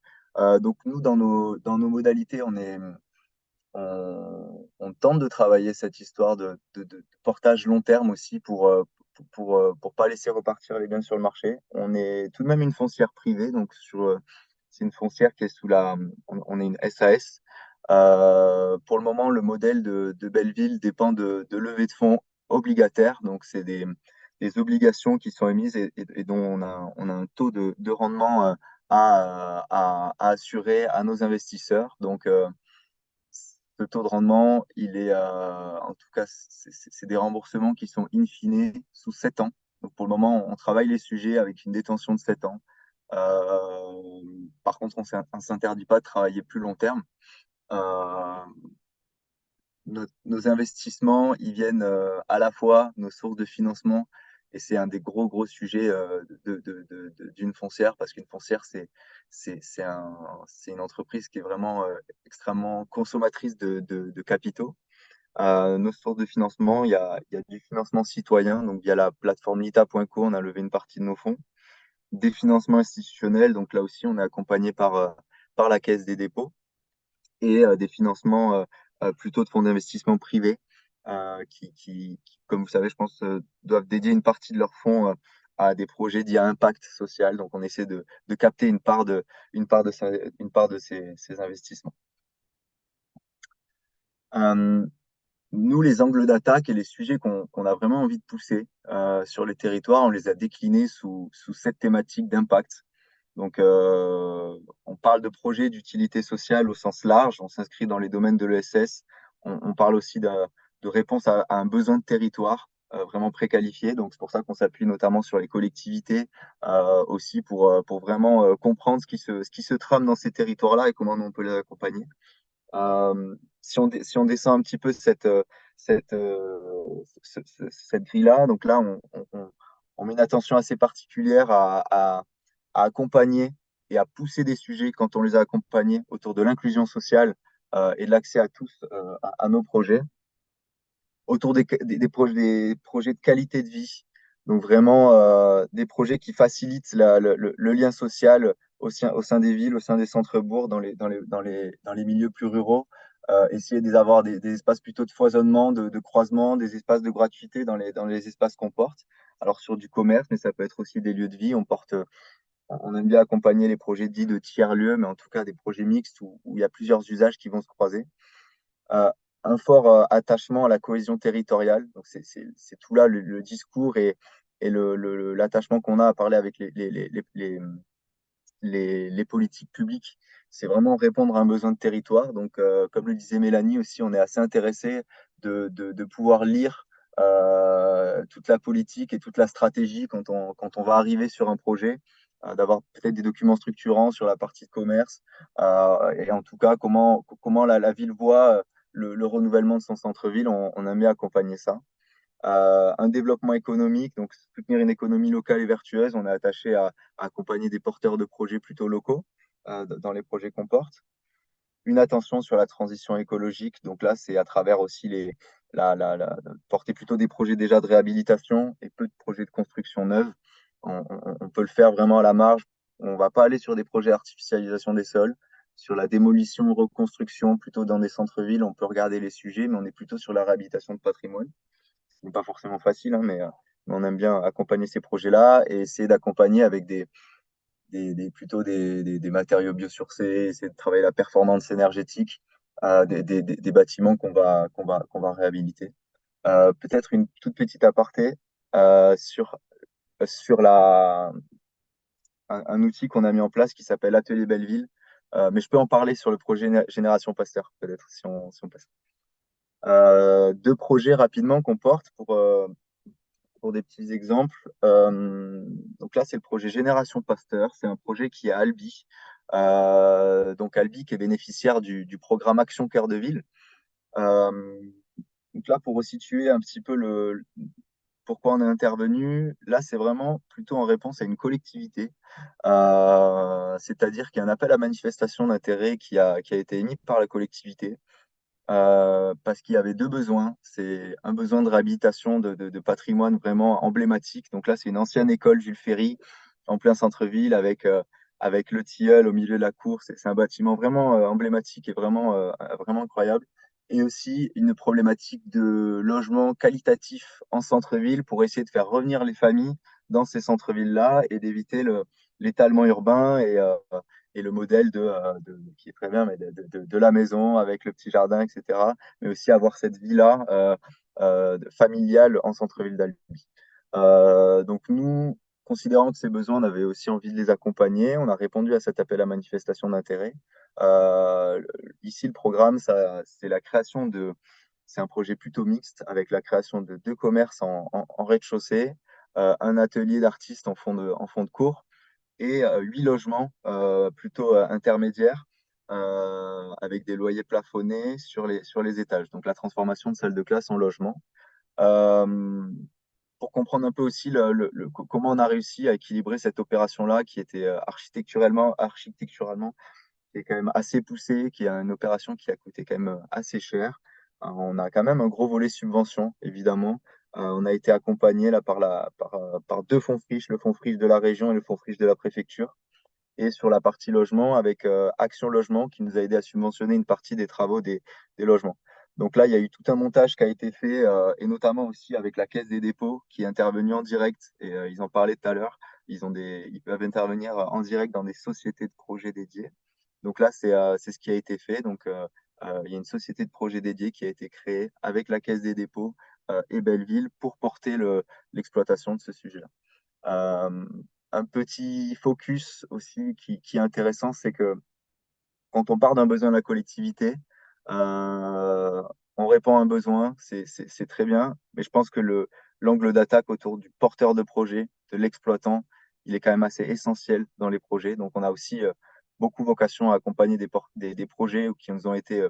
Donc nous, dans nos modalités, on tente de travailler cette histoire de portage long terme aussi pour pas laisser repartir les biens sur le marché. On est tout de même une foncière privée, donc c'est une foncière qui est on est une SAS. Pour le moment, le modèle de Belleville dépend de levées de fonds obligataires, donc c'est des obligations qui sont émises et dont on a un taux de rendement à assurer à nos investisseurs. Donc, ce taux de rendement, en tout cas, c'est des remboursements qui sont in fine sous 7 ans. Donc pour le moment, on travaille les sujets avec une détention de 7 ans. Par contre, on ne s'interdit pas de travailler plus long terme. Euh, nos investissements, ils viennent à la fois nos sources de financement, et c'est un des gros sujets d'une foncière, parce qu'une foncière, c'est une entreprise qui est vraiment extrêmement consommatrice de capitaux. Nos sources de financement, il y a du financement citoyen, donc via la plateforme lita.co, on a levé une partie de nos fonds. Des financements institutionnels, donc là aussi, on est accompagné par la Caisse des dépôts et des financements plutôt de fonds d'investissement privés comme vous savez, je pense, doivent dédier une partie de leurs fonds à des projets dits à impact social. Donc, on essaie de capter une part de ces investissements. Nous, les angles d'attaque et les sujets qu'on a vraiment envie de pousser sur les territoires, on les a déclinés sous cette thématique d'impact. Donc, on parle de projets d'utilité sociale au sens large, on s'inscrit dans les domaines de l'ESS. On parle aussi de réponse à un besoin de territoire vraiment préqualifié. Donc, c'est pour ça qu'on s'appuie notamment sur les collectivités aussi pour vraiment comprendre ce qui se trame dans ces territoires-là et comment on peut les accompagner. Si on descend un petit peu cette, cette grille-là, donc là, on met une attention assez particulière à accompagner et à pousser des sujets quand on les a accompagnés autour de l'inclusion sociale et de l'accès à tous à nos projets, autour des projets de qualité de vie. Donc vraiment des projets qui facilitent le lien social au sein des villes, au sein des centres-bourgs, dans les milieux plus ruraux. Essayer d'avoir des espaces plutôt de foisonnement, de croisement, des espaces de gratuité dans les espaces qu'on porte. Alors sur du commerce, mais ça peut être aussi des lieux de vie. On aime bien accompagner les projets dits de tiers-lieux, mais en tout cas des projets mixtes où il y a plusieurs usages qui vont se croiser. Euh, un fort attachement à la cohésion territoriale. Donc c'est tout là le discours et l'attachement qu'on a à parler avec les politiques publiques. C'est vraiment répondre à un besoin de territoire. Donc, comme le disait Mélanie aussi, on est assez intéressé de pouvoir lire toute la politique et toute la stratégie quand on va arriver sur un projet, d'avoir peut-être des documents structurants sur la partie de commerce, et en tout cas, comment la ville voit le renouvellement de son centre-ville. On aime bien accompagner ça. Un développement économique, donc soutenir une économie locale et vertueuse. On est attaché à accompagner des porteurs de projets plutôt locaux dans les projets qu'on porte. Une attention sur la transition écologique. Donc là, c'est à travers aussi porter plutôt des projets déjà de réhabilitation et peu de projets de construction neuve. On peut le faire vraiment à la marge. On ne va pas aller sur des projets d'artificialisation des sols. Sur la démolition, reconstruction, plutôt dans des centres-villes, on peut regarder les sujets, mais on est plutôt sur la réhabilitation de patrimoine. Ce n'est pas forcément facile, hein, mais on aime bien accompagner ces projets-là et essayer d'accompagner avec plutôt des matériaux biosourcés, essayer de travailler la performance énergétique des bâtiments qu'on va réhabiliter. Peut-être une toute petite aparté sur un outil qu'on a mis en place qui s'appelle Atelier Belleville. Mais je peux en parler sur le projet Génération Pasteur, peut-être, si on passe. Deux projets rapidement qu'on porte pour des petits exemples. Donc là, c'est le projet Génération Pasteur. C'est un projet qui est à Albi. Donc Albi qui est bénéficiaire du programme Action Cœur de Ville. Donc là, pour resituer un petit peu pourquoi on est intervenu, là, c'est vraiment plutôt en réponse à une collectivité. C'est-à-dire qu'il y a un appel à manifestation d'intérêt qui a été émis par la collectivité. Parce qu'il y avait deux besoins. C'est un besoin de réhabilitation de patrimoine vraiment emblématique. Donc là, c'est une ancienne école Jules Ferry en plein centre-ville avec le tilleul au milieu de la cour. C'est un bâtiment vraiment emblématique et vraiment incroyable. Et aussi une problématique de logement qualitatif en centre-ville pour essayer de faire revenir les familles dans ces centres-villes-là et d'éviter l'étalement urbain et le modèle qui est très bien, mais de la maison avec le petit jardin, etc. Mais aussi avoir cette vie-là familiale en centre-ville d'Albi. Donc nous, considérant que ces besoins, on avait aussi envie de les accompagner. On a répondu à cet appel à manifestation d'intérêt. Ici, le programme, c'est la création c'est un projet plutôt mixte avec la création de 2 commerces en rez-de-chaussée, un atelier d'artistes en fond de cours et 8 logements plutôt intermédiaires avec des loyers plafonnés sur les étages. Donc la transformation de salle de classe en logement. Euh, pour comprendre un peu aussi comment on a réussi à équilibrer cette opération-là qui était architecturalement, qui est quand même assez poussée, qui est une opération qui a coûté quand même assez cher. On a quand même un gros volet subvention, évidemment. On a été accompagné là par deux fonds friches, le fonds friche de la région et le fonds friche de la préfecture. Et sur la partie logement, avec Action Logement qui nous a aidé à subventionner une partie des travaux des logements. Donc là, il y a eu tout un montage qui a été fait, et notamment aussi avec la Caisse des dépôts qui est intervenue en direct, et ils en parlaient tout à l'heure. Ils peuvent intervenir en direct dans des sociétés de projets dédiées. Donc là, c'est ce qui a été fait. Donc, il y a une société de projet dédiée qui a été créée avec la Caisse des dépôts et Belleville pour porter l'exploitation de ce sujet-là. Euh, un petit focus aussi qui est intéressant, c'est que quand on part d'un besoin de la collectivité, euh, on répond à un besoin, c'est très bien, mais je pense que l'angle d'attaque autour du porteur de projet, de l'exploitant, il est quand même assez essentiel dans les projets. Donc, on a aussi beaucoup vocation à accompagner des projets qui nous ont été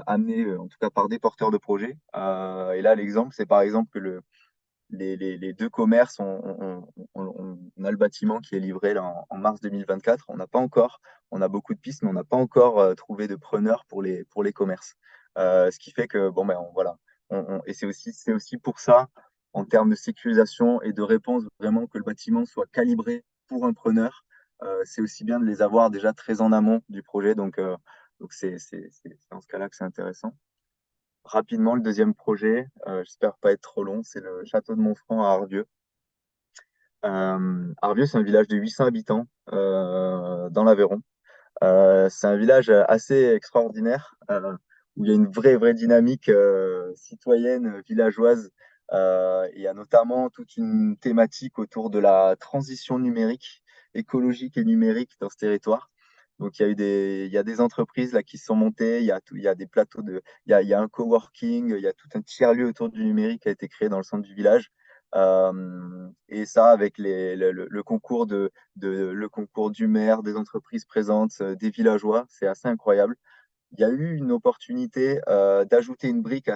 amenés, en tout cas par des porteurs de projets. Et là, l'exemple, c'est par exemple que les deux commerces, on a le bâtiment qui est livré là, en mars 2024. On a beaucoup de pistes, mais on n'a pas encore trouvé de preneur pour les commerces. Ce qui fait que, bon, ben, voilà. Et c'est aussi pour ça, en termes de sécurisation et de réponse, vraiment que le bâtiment soit calibré pour un preneur. C'est aussi bien de les avoir déjà très en amont du projet. Donc c'est dans ce cas-là que c'est intéressant. Rapidement, le deuxième projet, j'espère pas être trop long, c'est le château de Montfranc à Arvieux. Arvieux, c'est un village de 800 habitants dans l'Aveyron. C'est un village assez extraordinaire où il y a une vraie dynamique citoyenne, villageoise. Il y a notamment toute une thématique autour de la transition numérique, écologique et numérique dans ce territoire. Donc, il y a des entreprises là, qui se sont montées, il y a des plateaux il y a un coworking, il y a tout un tiers-lieu autour du numérique qui a été créé dans le centre du village. Et ça, avec le concours le concours du maire, des entreprises présentes, des villageois, c'est assez incroyable. Il y a eu une opportunité d'ajouter une brique à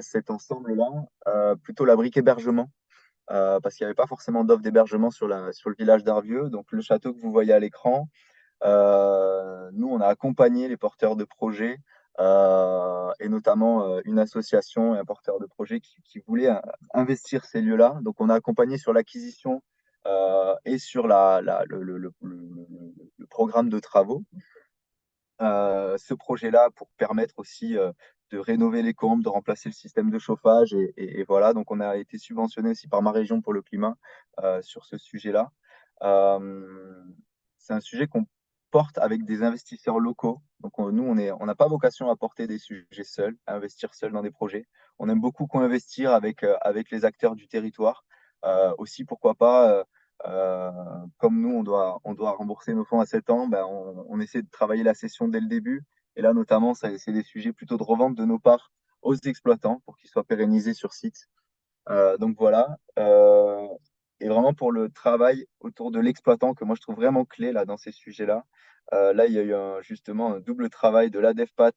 cet ensemble-là, plutôt la brique hébergement, parce qu'il n'y avait pas forcément d'offre d'hébergement sur le village d'Arvieux. Donc le château que vous voyez à l'écran, nous, on a accompagné les porteurs de projets et notamment une association et un porteur de projet qui voulait investir ces lieux-là. Donc, on a accompagné sur l'acquisition et sur le programme de travaux. Ce projet-là pour permettre aussi de rénover les combles, de remplacer le système de chauffage. Et voilà, donc on a été subventionné aussi par ma région pour le climat sur ce sujet-là. Euh, c'est un sujet qu'on porte avec des investisseurs locaux. Donc nous, on n'a pas vocation à porter des sujets seuls, à investir seuls dans des projets. On aime beaucoup co-investir avec les acteurs du territoire. Aussi, pourquoi pas, comme nous, on doit rembourser nos fonds à 7 ans, ben, on essaie de travailler la cession dès le début. Et là, notamment, c'est des sujets plutôt de revente de nos parts aux exploitants pour qu'ils soient pérennisés sur site. Donc voilà. Et vraiment pour le travail autour de l'exploitant que moi je trouve vraiment clé là dans ces sujets-là. Là, il y a eu justement un double travail de l'ADEFPAT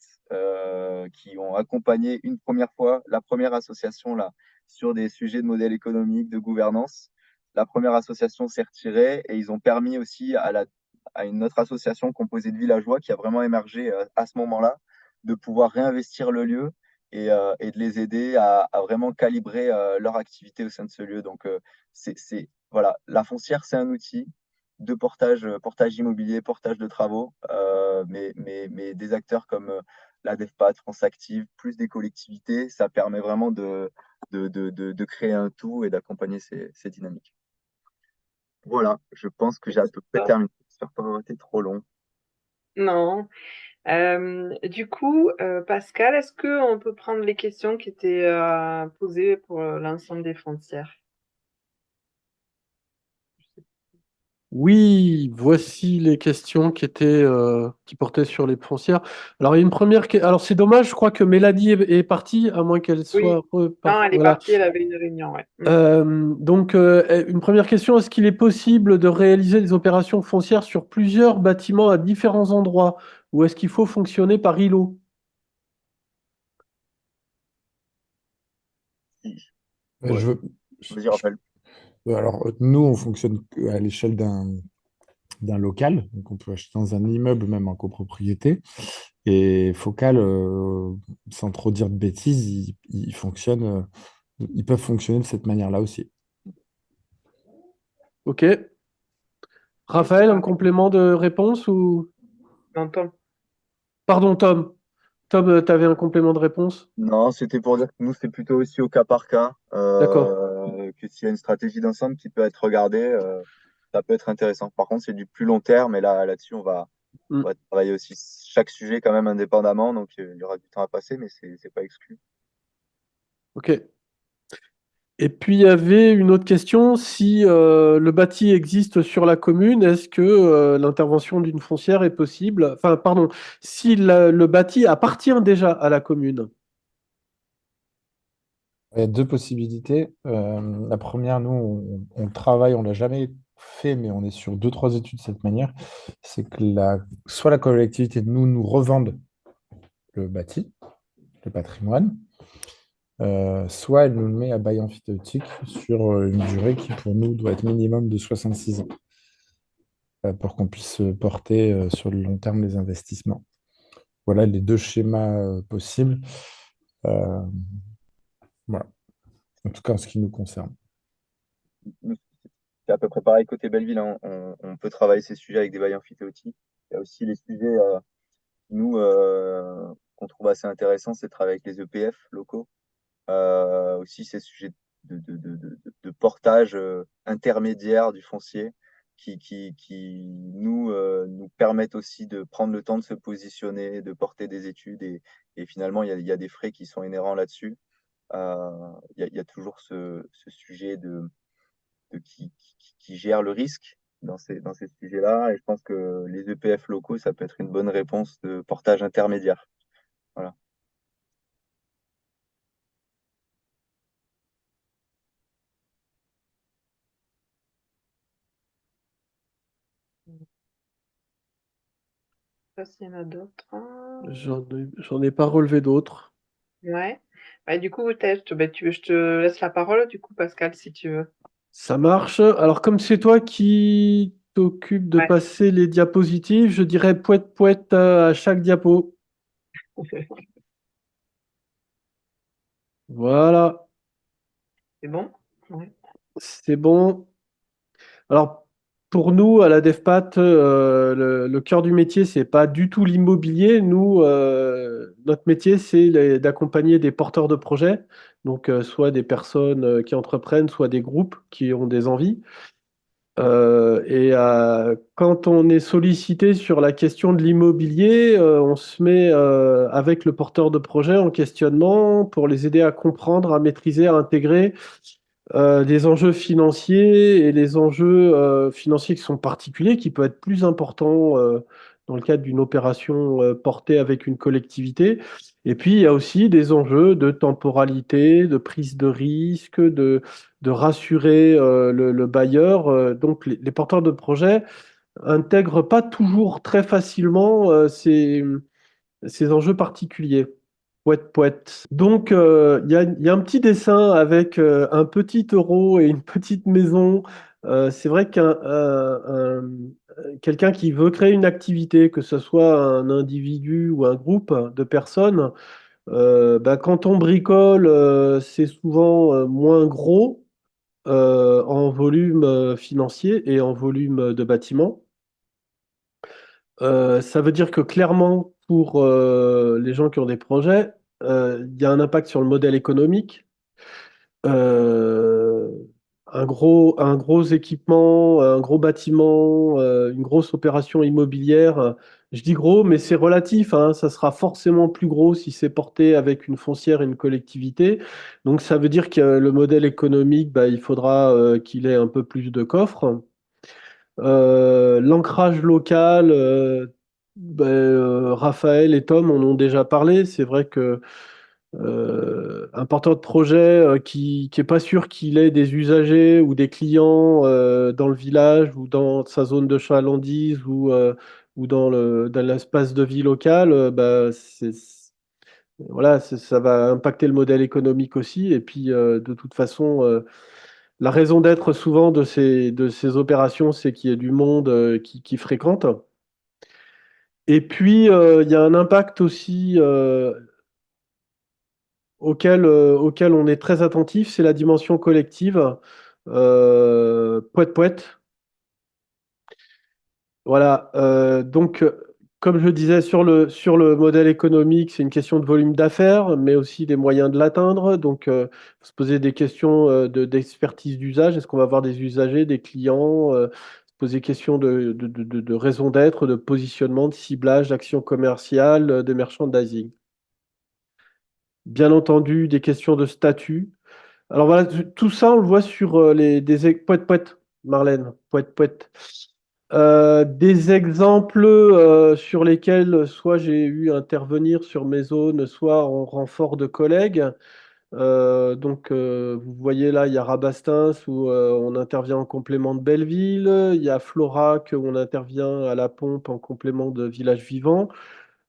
qui ont accompagné une première fois la première association là sur des sujets de modèle économique, de gouvernance. La première association s'est retirée et ils ont permis aussi à une autre association composée de villageois qui a vraiment émergé à ce moment-là de pouvoir réinvestir le lieu et de les aider à vraiment calibrer leur activité au sein de ce lieu. Donc, voilà, la foncière, c'est un outil de portage immobilier, portage de travaux, mais des acteurs comme la DEFPAT, France Active, plus des collectivités, ça permet vraiment de créer un tout et d'accompagner ces dynamiques. Voilà, je pense que j'ai à peu près terminé. J'espère pas avoir été trop long. Non. Du coup, Pascal, est-ce qu'on peut prendre les questions qui étaient posées pour l'ensemble des foncières? Oui, voici les questions qui portaient sur les foncières. Alors, il y a une alors c'est dommage, je crois que Mélanie est partie, à moins qu'elle Oui. soit Non, elle est voilà. partie, elle avait une réunion, ouais. Donc, une première question, est-ce qu'il est possible de réaliser des opérations foncières sur plusieurs bâtiments à différents endroits, ou est-ce qu'il faut fonctionner par îlot? Ouais. Je veux- Vas-y, Raphaël. Alors, nous, on fonctionne à l'échelle d'un local. Donc, on peut acheter dans un immeuble, même en copropriété. Et Focal, sans trop dire de bêtises, ils peuvent fonctionner de cette manière-là aussi. Ok. Raphaël, un complément de réponse ou... Non, Tom. Pardon, Tom. Tom, tu avais un complément de réponse? Non, c'était pour dire que nous, c'est plutôt aussi au cas par cas, D'accord. que s'il y a une stratégie d'ensemble qui peut être regardée, ça peut être intéressant. Par contre, c'est du plus long terme, et là-dessus, Hmm. on va travailler aussi chaque sujet quand même indépendamment, donc il y aura du temps à passer, mais c'est pas exclu. Ok. Et puis, il y avait une autre question. Si le bâti existe sur la commune, est-ce que l'intervention d'une foncière est possible? Enfin, pardon, si le bâti appartient déjà à la commune. Il y a deux possibilités. La première, nous, on travaille, on ne l'a jamais fait, mais on est sur deux, trois études de cette manière. C'est que soit la collectivité nous revende le bâti, le patrimoine, soit elle nous le met à bail emphytéotique sur une durée qui, pour nous, doit être minimum de 66 ans, pour qu'on puisse porter sur le long terme les investissements. Voilà les deux schémas possibles. Euh, voilà. En tout cas, en ce qui nous concerne. C'est à peu près pareil côté Belleville, hein. On peut travailler ces sujets avec des bails amphithéotiques. Il y a aussi les sujets, nous, qu'on trouve assez intéressants, c'est de travailler avec les EPF locaux. Aussi ces sujets de portage intermédiaire du foncier qui nous permettent aussi de prendre le temps de se positionner, de porter des études et finalement il y a des frais qui sont inhérents là-dessus. Il y a toujours ce sujet qui gère le risque dans ces sujets-là et je pense que les EPF locaux, ça peut être une bonne réponse de portage intermédiaire. Voilà. Je sais pas s'il y en a d'autres. J'en ai pas relevé d'autres. Ouais. Bah, du coup, peut-être, bah, je te laisse la parole, du coup, Pascal, si tu veux. Ça marche. Alors, comme c'est toi qui t'occupes de Ouais. passer les diapositives, je dirais poète poète à chaque diapo. Voilà, C'est bon? Ouais. c'est bon. Alors, pour nous, à la DevPat, le cœur du métier, c'est pas du tout l'immobilier. Nous, notre métier, c'est d'accompagner des porteurs de projets, donc soit des personnes qui entreprennent, soit des groupes qui ont des envies. Quand on est sollicité sur la question de l'immobilier, on se met avec le porteur de projet en questionnement pour les aider à comprendre, à maîtriser, à intégrer des enjeux financiers et les enjeux financiers qui sont particuliers, qui peuvent être plus importants dans le cadre d'une opération portée avec une collectivité. Et puis, il y a aussi des enjeux de temporalité, de prise de risque, de rassurer le bailleur. Donc, les porteurs de projets intègrent pas toujours très facilement ces enjeux particuliers. Poète, poète. Donc, il y a un petit dessin avec un petit taureau et une petite maison. C'est vrai quelqu'un qui veut créer une activité, que ce soit un individu ou un groupe de personnes, bah, quand on bricole, c'est souvent moins gros en volume financier et en volume de bâtiment. Ça veut dire que clairement, pour les gens qui ont des projets, il y a un impact sur le modèle économique. Euh, un gros équipement, un gros bâtiment, une grosse opération immobilière. Je dis gros, mais c'est relatif, hein. Ça sera forcément plus gros si c'est porté avec une foncière et une collectivité. Donc ça veut dire que le modèle économique, bah, il faudra qu'il ait un peu plus de coffres. L'ancrage local, ben, Raphaël et Tom en ont déjà parlé. C'est vrai que un porteur de projet qui n'est pas sûr qu'il ait des usagers ou des clients dans le village ou dans sa zone de chalandise ou dans l'espace de vie local, bah, voilà, ça va impacter le modèle économique aussi. Et puis, de toute façon, la raison d'être souvent de ces opérations, c'est qu'il y ait du monde qui fréquente. Et puis, il y a un impact aussi auquel on est très attentif, c'est la dimension collective. Poète, poète. Voilà. Donc, comme je disais, sur le modèle économique, c'est une question de volume d'affaires, mais aussi des moyens de l'atteindre. Donc, faut se poser des questions d'expertise d'usage. Est-ce qu'on va avoir des usagers, des clients? Se poser des questions de raison d'être, de positionnement, de ciblage, d'action commerciale, de merchandising. Bien entendu, des questions de statut. Alors voilà, tout ça, on le voit sur poète, poète, Marlène, poète, poète. Des exemples sur lesquels soit j'ai eu à intervenir sur mes zones, soit en renfort de collègues. Vous voyez là, il y a Rabastens où on intervient en complément de Belleville. Il y a Florac où on intervient à la pompe en complément de Village Vivant.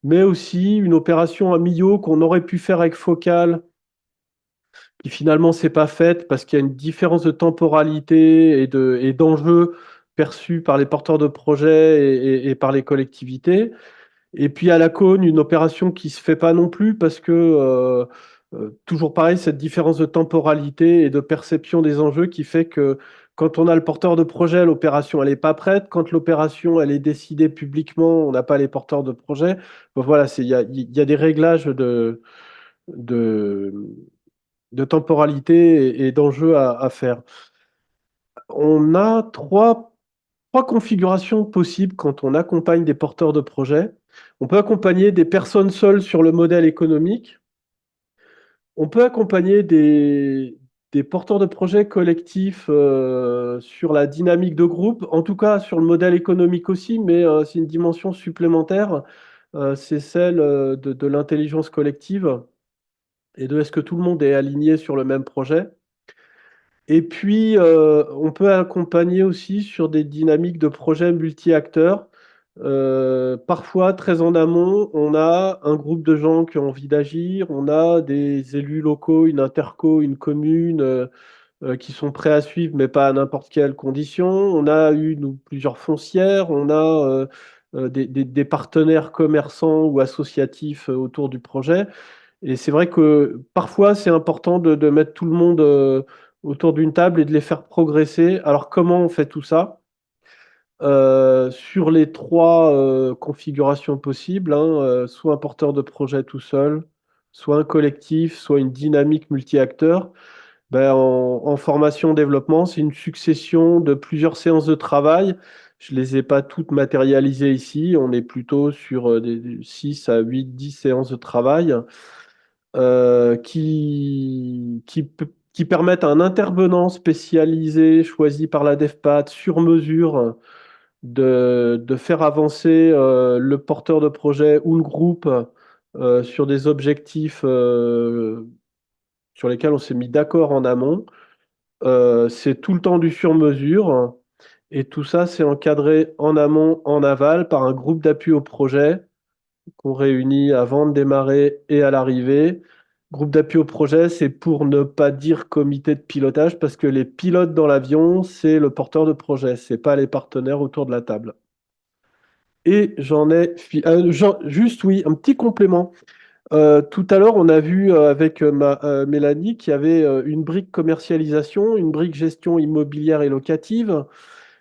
Mais aussi une opération à Millau qu'on aurait pu faire avec Focal qui finalement s'est pas faite parce qu'il y a une différence de temporalité et d'enjeux perçus par les porteurs de projets et par les collectivités. Et puis à la Cône, une opération qui se fait pas non plus parce que toujours pareil, cette différence de temporalité et de perception des enjeux qui fait que quand on a le porteur de projet, l'opération elle est pas prête. Quand l'opération elle est décidée publiquement, on n'a pas les porteurs de projet. Bon, voilà, il y a des réglages de, de temporalité et d'enjeux à faire. On a trois configurations possibles quand on accompagne des porteurs de projets. On peut accompagner des personnes seules sur le modèle économique. On peut accompagner des porteurs de projets collectifs sur la dynamique de groupe, en tout cas sur le modèle économique aussi, mais c'est une dimension supplémentaire. C'est celle de l'intelligence collective et de est-ce que tout le monde est aligné sur le même projet. Et puis, on peut accompagner aussi sur des dynamiques de projets multi-acteurs. Parfois, très en amont, on a un groupe de gens qui ont envie d'agir, on a des élus locaux, une interco, une commune qui sont prêts à suivre, mais pas à n'importe quelles conditions. On a eu plusieurs foncières, on a des partenaires commerçants ou associatifs autour du projet. Et c'est vrai que parfois, c'est important de mettre tout le monde autour d'une table et de les faire progresser. Alors, comment on fait tout ça? Sur les trois configurations possibles, hein, soit un porteur de projet tout seul, soit un collectif, soit une dynamique multi-acteurs, ben, en formation-développement, c'est une succession de plusieurs séances de travail. Je ne les ai pas toutes matérialisées ici. On est plutôt sur des 6 à 8, 10 séances de travail qui permettent à un intervenant spécialisé choisi par la DEFPAT sur mesure de faire avancer le porteur de projet ou le groupe sur des objectifs sur lesquels on s'est mis d'accord en amont. C'est tout le temps du sur-mesure. Et tout ça, c'est encadré en amont, en aval, par un groupe d'appui au projet qu'on réunit avant de démarrer et à l'arrivée. Groupe d'appui au projet, c'est pour ne pas dire comité de pilotage, parce que les pilotes dans l'avion, c'est le porteur de projet, c'est pas les partenaires autour de la table. Et juste, oui, un petit complément. Tout à l'heure, on a vu avec Mélanie qu'il y avait une brique commercialisation, une brique gestion immobilière et locative,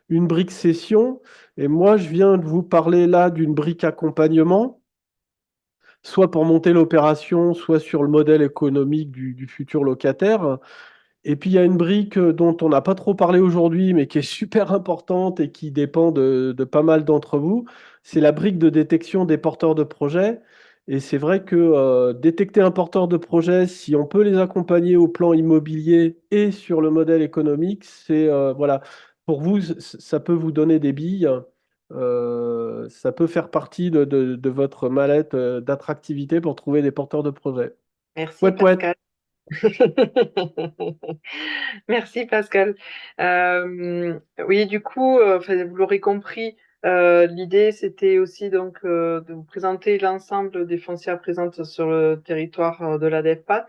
une brique cession. Et moi, je viens de vous parler là d'une brique accompagnement, soit pour monter l'opération, soit sur le modèle économique du futur locataire. Et puis, il y a une brique dont on n'a pas trop parlé aujourd'hui, mais qui est super importante et qui dépend de pas mal d'entre vous. C'est la brique de détection des porteurs de projets. Et c'est vrai que détecter un porteur de projet, si on peut les accompagner au plan immobilier et sur le modèle économique, c'est voilà, pour vous, ça peut vous donner des billes. Ça peut faire partie de votre mallette d'attractivité pour trouver des porteurs de projets. Merci Pouet, pouet. Pascal. Merci Pascal. Oui, du coup, enfin, vous l'aurez compris, l'idée c'était aussi donc de vous présenter l'ensemble des foncières présentes sur le territoire de la DEFPAT.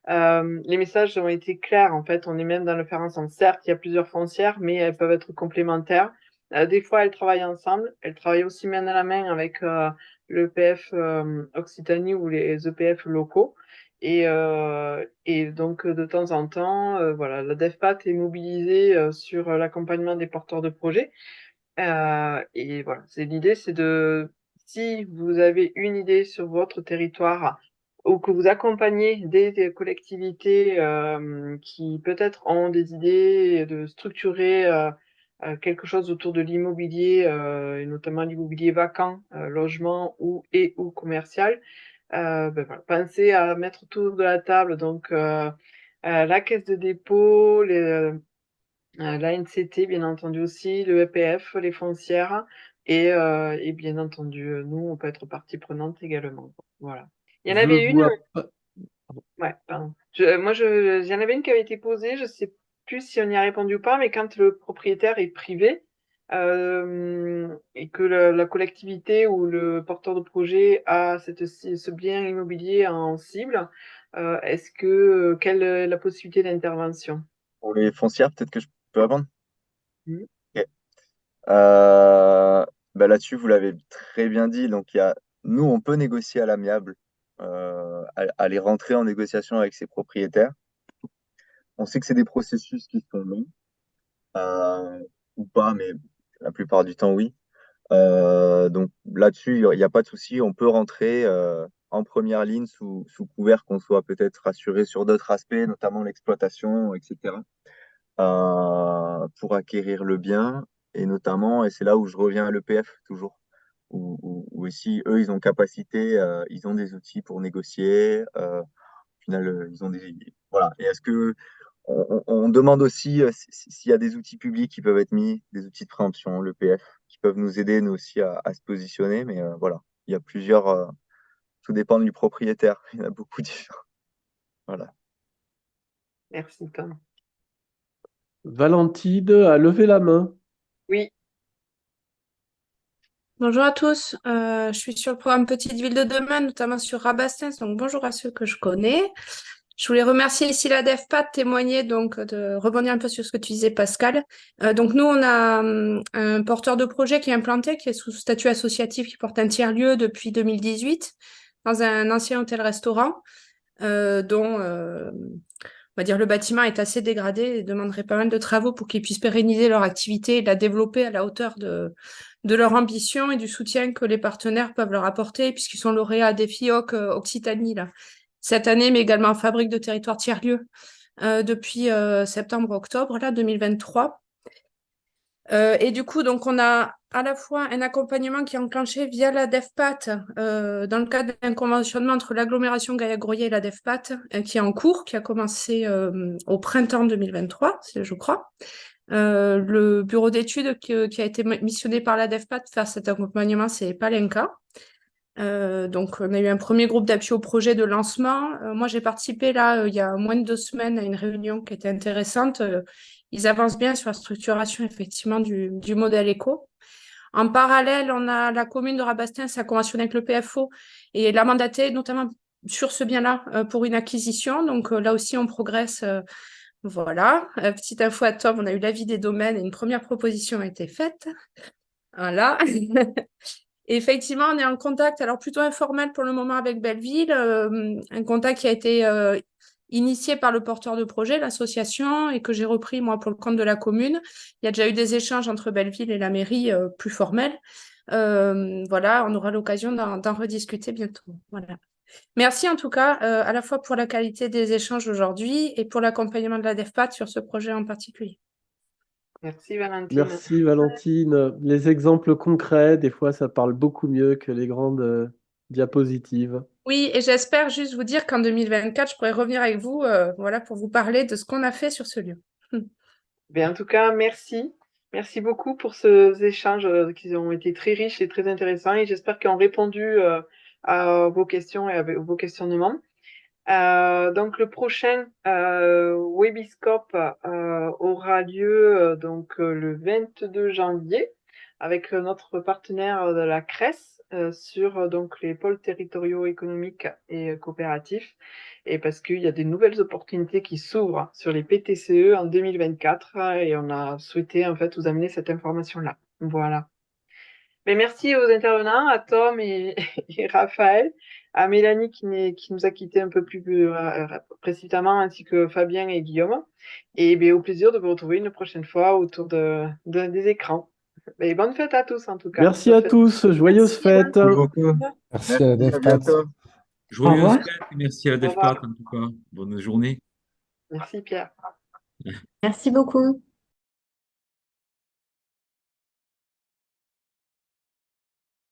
Les messages ont été clairs, en fait, on est même dans le faire ensemble. Certes, il y a plusieurs foncières, mais elles peuvent être complémentaires. Des fois, elles travaillent ensemble. Elles travaillent aussi main dans la main avec l'EPF Occitanie ou les EPF locaux. Et donc, de temps en temps, voilà, la DEFPAT est mobilisée sur l'accompagnement des porteurs de projets. Et voilà, l'idée, c'est si vous avez une idée sur votre territoire ou que vous accompagnez des collectivités qui peut-être ont des idées de structurer quelque chose autour de l'immobilier, et notamment l'immobilier vacant, logement ou commercial, ben voilà, pensez à mettre autour de la table donc la caisse de dépôt, l'ANCT bien entendu aussi, le EPF, les foncières et bien entendu nous on peut être partie prenante également. Voilà. Il y en Je avait une, vois pas. ouais, pardon. Il y en avait une qui avait été posée, je sais plus si on y a répondu ou pas, mais quand le propriétaire est privé et que la collectivité ou le porteur de projet a ce bien immobilier en cible, quelle est la possibilité d'intervention? Pour les foncières, peut-être que je peux répondre? Mhm. Ok. Bah là-dessus, vous l'avez très bien dit. Donc, nous, on peut négocier à l'amiable, aller rentrer en négociation avec ses propriétaires. On sait que c'est des processus qui sont longs, ou pas, mais la plupart du temps, oui. Donc là-dessus, il n'y a pas de souci. On peut rentrer en première ligne sous couvert qu'on soit peut-être rassuré sur d'autres aspects, notamment l'exploitation, etc., pour acquérir le bien. Et notamment, et c'est là où je reviens à l'EPF toujours, où ici, eux, ils ont capacité, ils ont des outils pour négocier. Au final, ils ont des. Voilà. Et est-ce que on demande aussi s'il y a des outils publics qui peuvent être mis, des outils de préemption, l'EPF, qui peuvent nous aider, nous aussi, à se positionner. Mais voilà, il y a plusieurs. Tout dépend du propriétaire. Il y en a beaucoup différents. Voilà. Merci Tom. Valentine a levé la main. Oui, Bonjour à tous, je suis sur le programme Petite Ville de demain, notamment sur Rabastens, donc bonjour à ceux que je connais. Je voulais remercier ici la DEFPAT de témoigner, donc de rebondir un peu sur ce que tu disais Pascal. Donc nous on a un porteur de projet qui est implanté, qui est sous statut associatif, qui porte un tiers-lieu depuis 2018 dans un ancien hôtel-restaurant dont on va dire le bâtiment est assez dégradé et demanderait pas mal de travaux pour qu'ils puissent pérenniser leur activité et la développer à la hauteur de leur ambition et du soutien que les partenaires peuvent leur apporter, puisqu'ils sont lauréats des FIOC Occitanie là, cette année, mais également en fabrique de territoire tiers-lieu depuis septembre-octobre là, 2023. Et du coup, donc, on a à la fois un accompagnement qui est enclenché via la DEFPAT dans le cadre d'un conventionnement entre l'agglomération Gaillac-Groyer et la DEFPAT qui est en cours, qui a commencé au printemps 2023, je crois. Le bureau d'études qui a été missionné par la DEFPAT pour faire cet accompagnement, c'est Palenka. Donc, on a eu un premier groupe d'appui au projet de lancement. Moi, j'ai participé là, il y a moins de 2 semaines à une réunion qui était intéressante. Ils avancent bien sur la structuration, effectivement, du modèle éco. En parallèle, on a la commune de Rabastens a conventionné avec le PFO et l'a mandaté, notamment sur ce bien-là, pour une acquisition. Donc, là aussi, on progresse. Voilà. Petite info à Tom, on a eu l'avis des domaines et une première proposition a été faite. Voilà. Et effectivement, on est en contact, alors plutôt informel pour le moment avec Belleville, un contact qui a été initié par le porteur de projet, l'association, et que j'ai repris moi pour le compte de la commune. Il y a déjà eu des échanges entre Belleville et la mairie plus formels. Voilà, on aura l'occasion d'en rediscuter bientôt. Voilà. Merci en tout cas, à la fois pour la qualité des échanges aujourd'hui et pour l'accompagnement de la DEFPAT sur ce projet en particulier. Merci Valentine. Merci Valentine. Les exemples concrets, des fois, ça parle beaucoup mieux que les grandes diapositives. Oui, et j'espère juste vous dire qu'en 2024, je pourrai revenir avec vous voilà, pour vous parler de ce qu'on a fait sur ce lieu. En tout cas, merci. Merci beaucoup pour ces échanges qui ont été très riches et très intéressants et j'espère qu'ils ont répondu à vos questions et à vos questionnements. Donc le prochain Webiscope aura lieu le 22 janvier avec notre partenaire de la CRES sur les pôles territoriaux économiques et coopératifs et parce qu'il y a des nouvelles opportunités qui s'ouvrent sur les PTCE en 2024 et on a souhaité en fait vous amener cette information-là. Voilà. Mais merci aux intervenants, à Tom et Raphaël, à Mélanie qui nous a quittés un peu plus précisément, ainsi que Fabien et Guillaume. Et au plaisir de vous retrouver une prochaine fois autour des écrans. Et bonne fête à tous en tout cas. Merci à tous, joyeuses fêtes. Merci beaucoup. Merci à la à DEFPAT. bientôt. Joyeuses fêtes et merci à la Au revoir. DEFPAT en tout cas. Bonne journée. Merci Pierre. Merci beaucoup.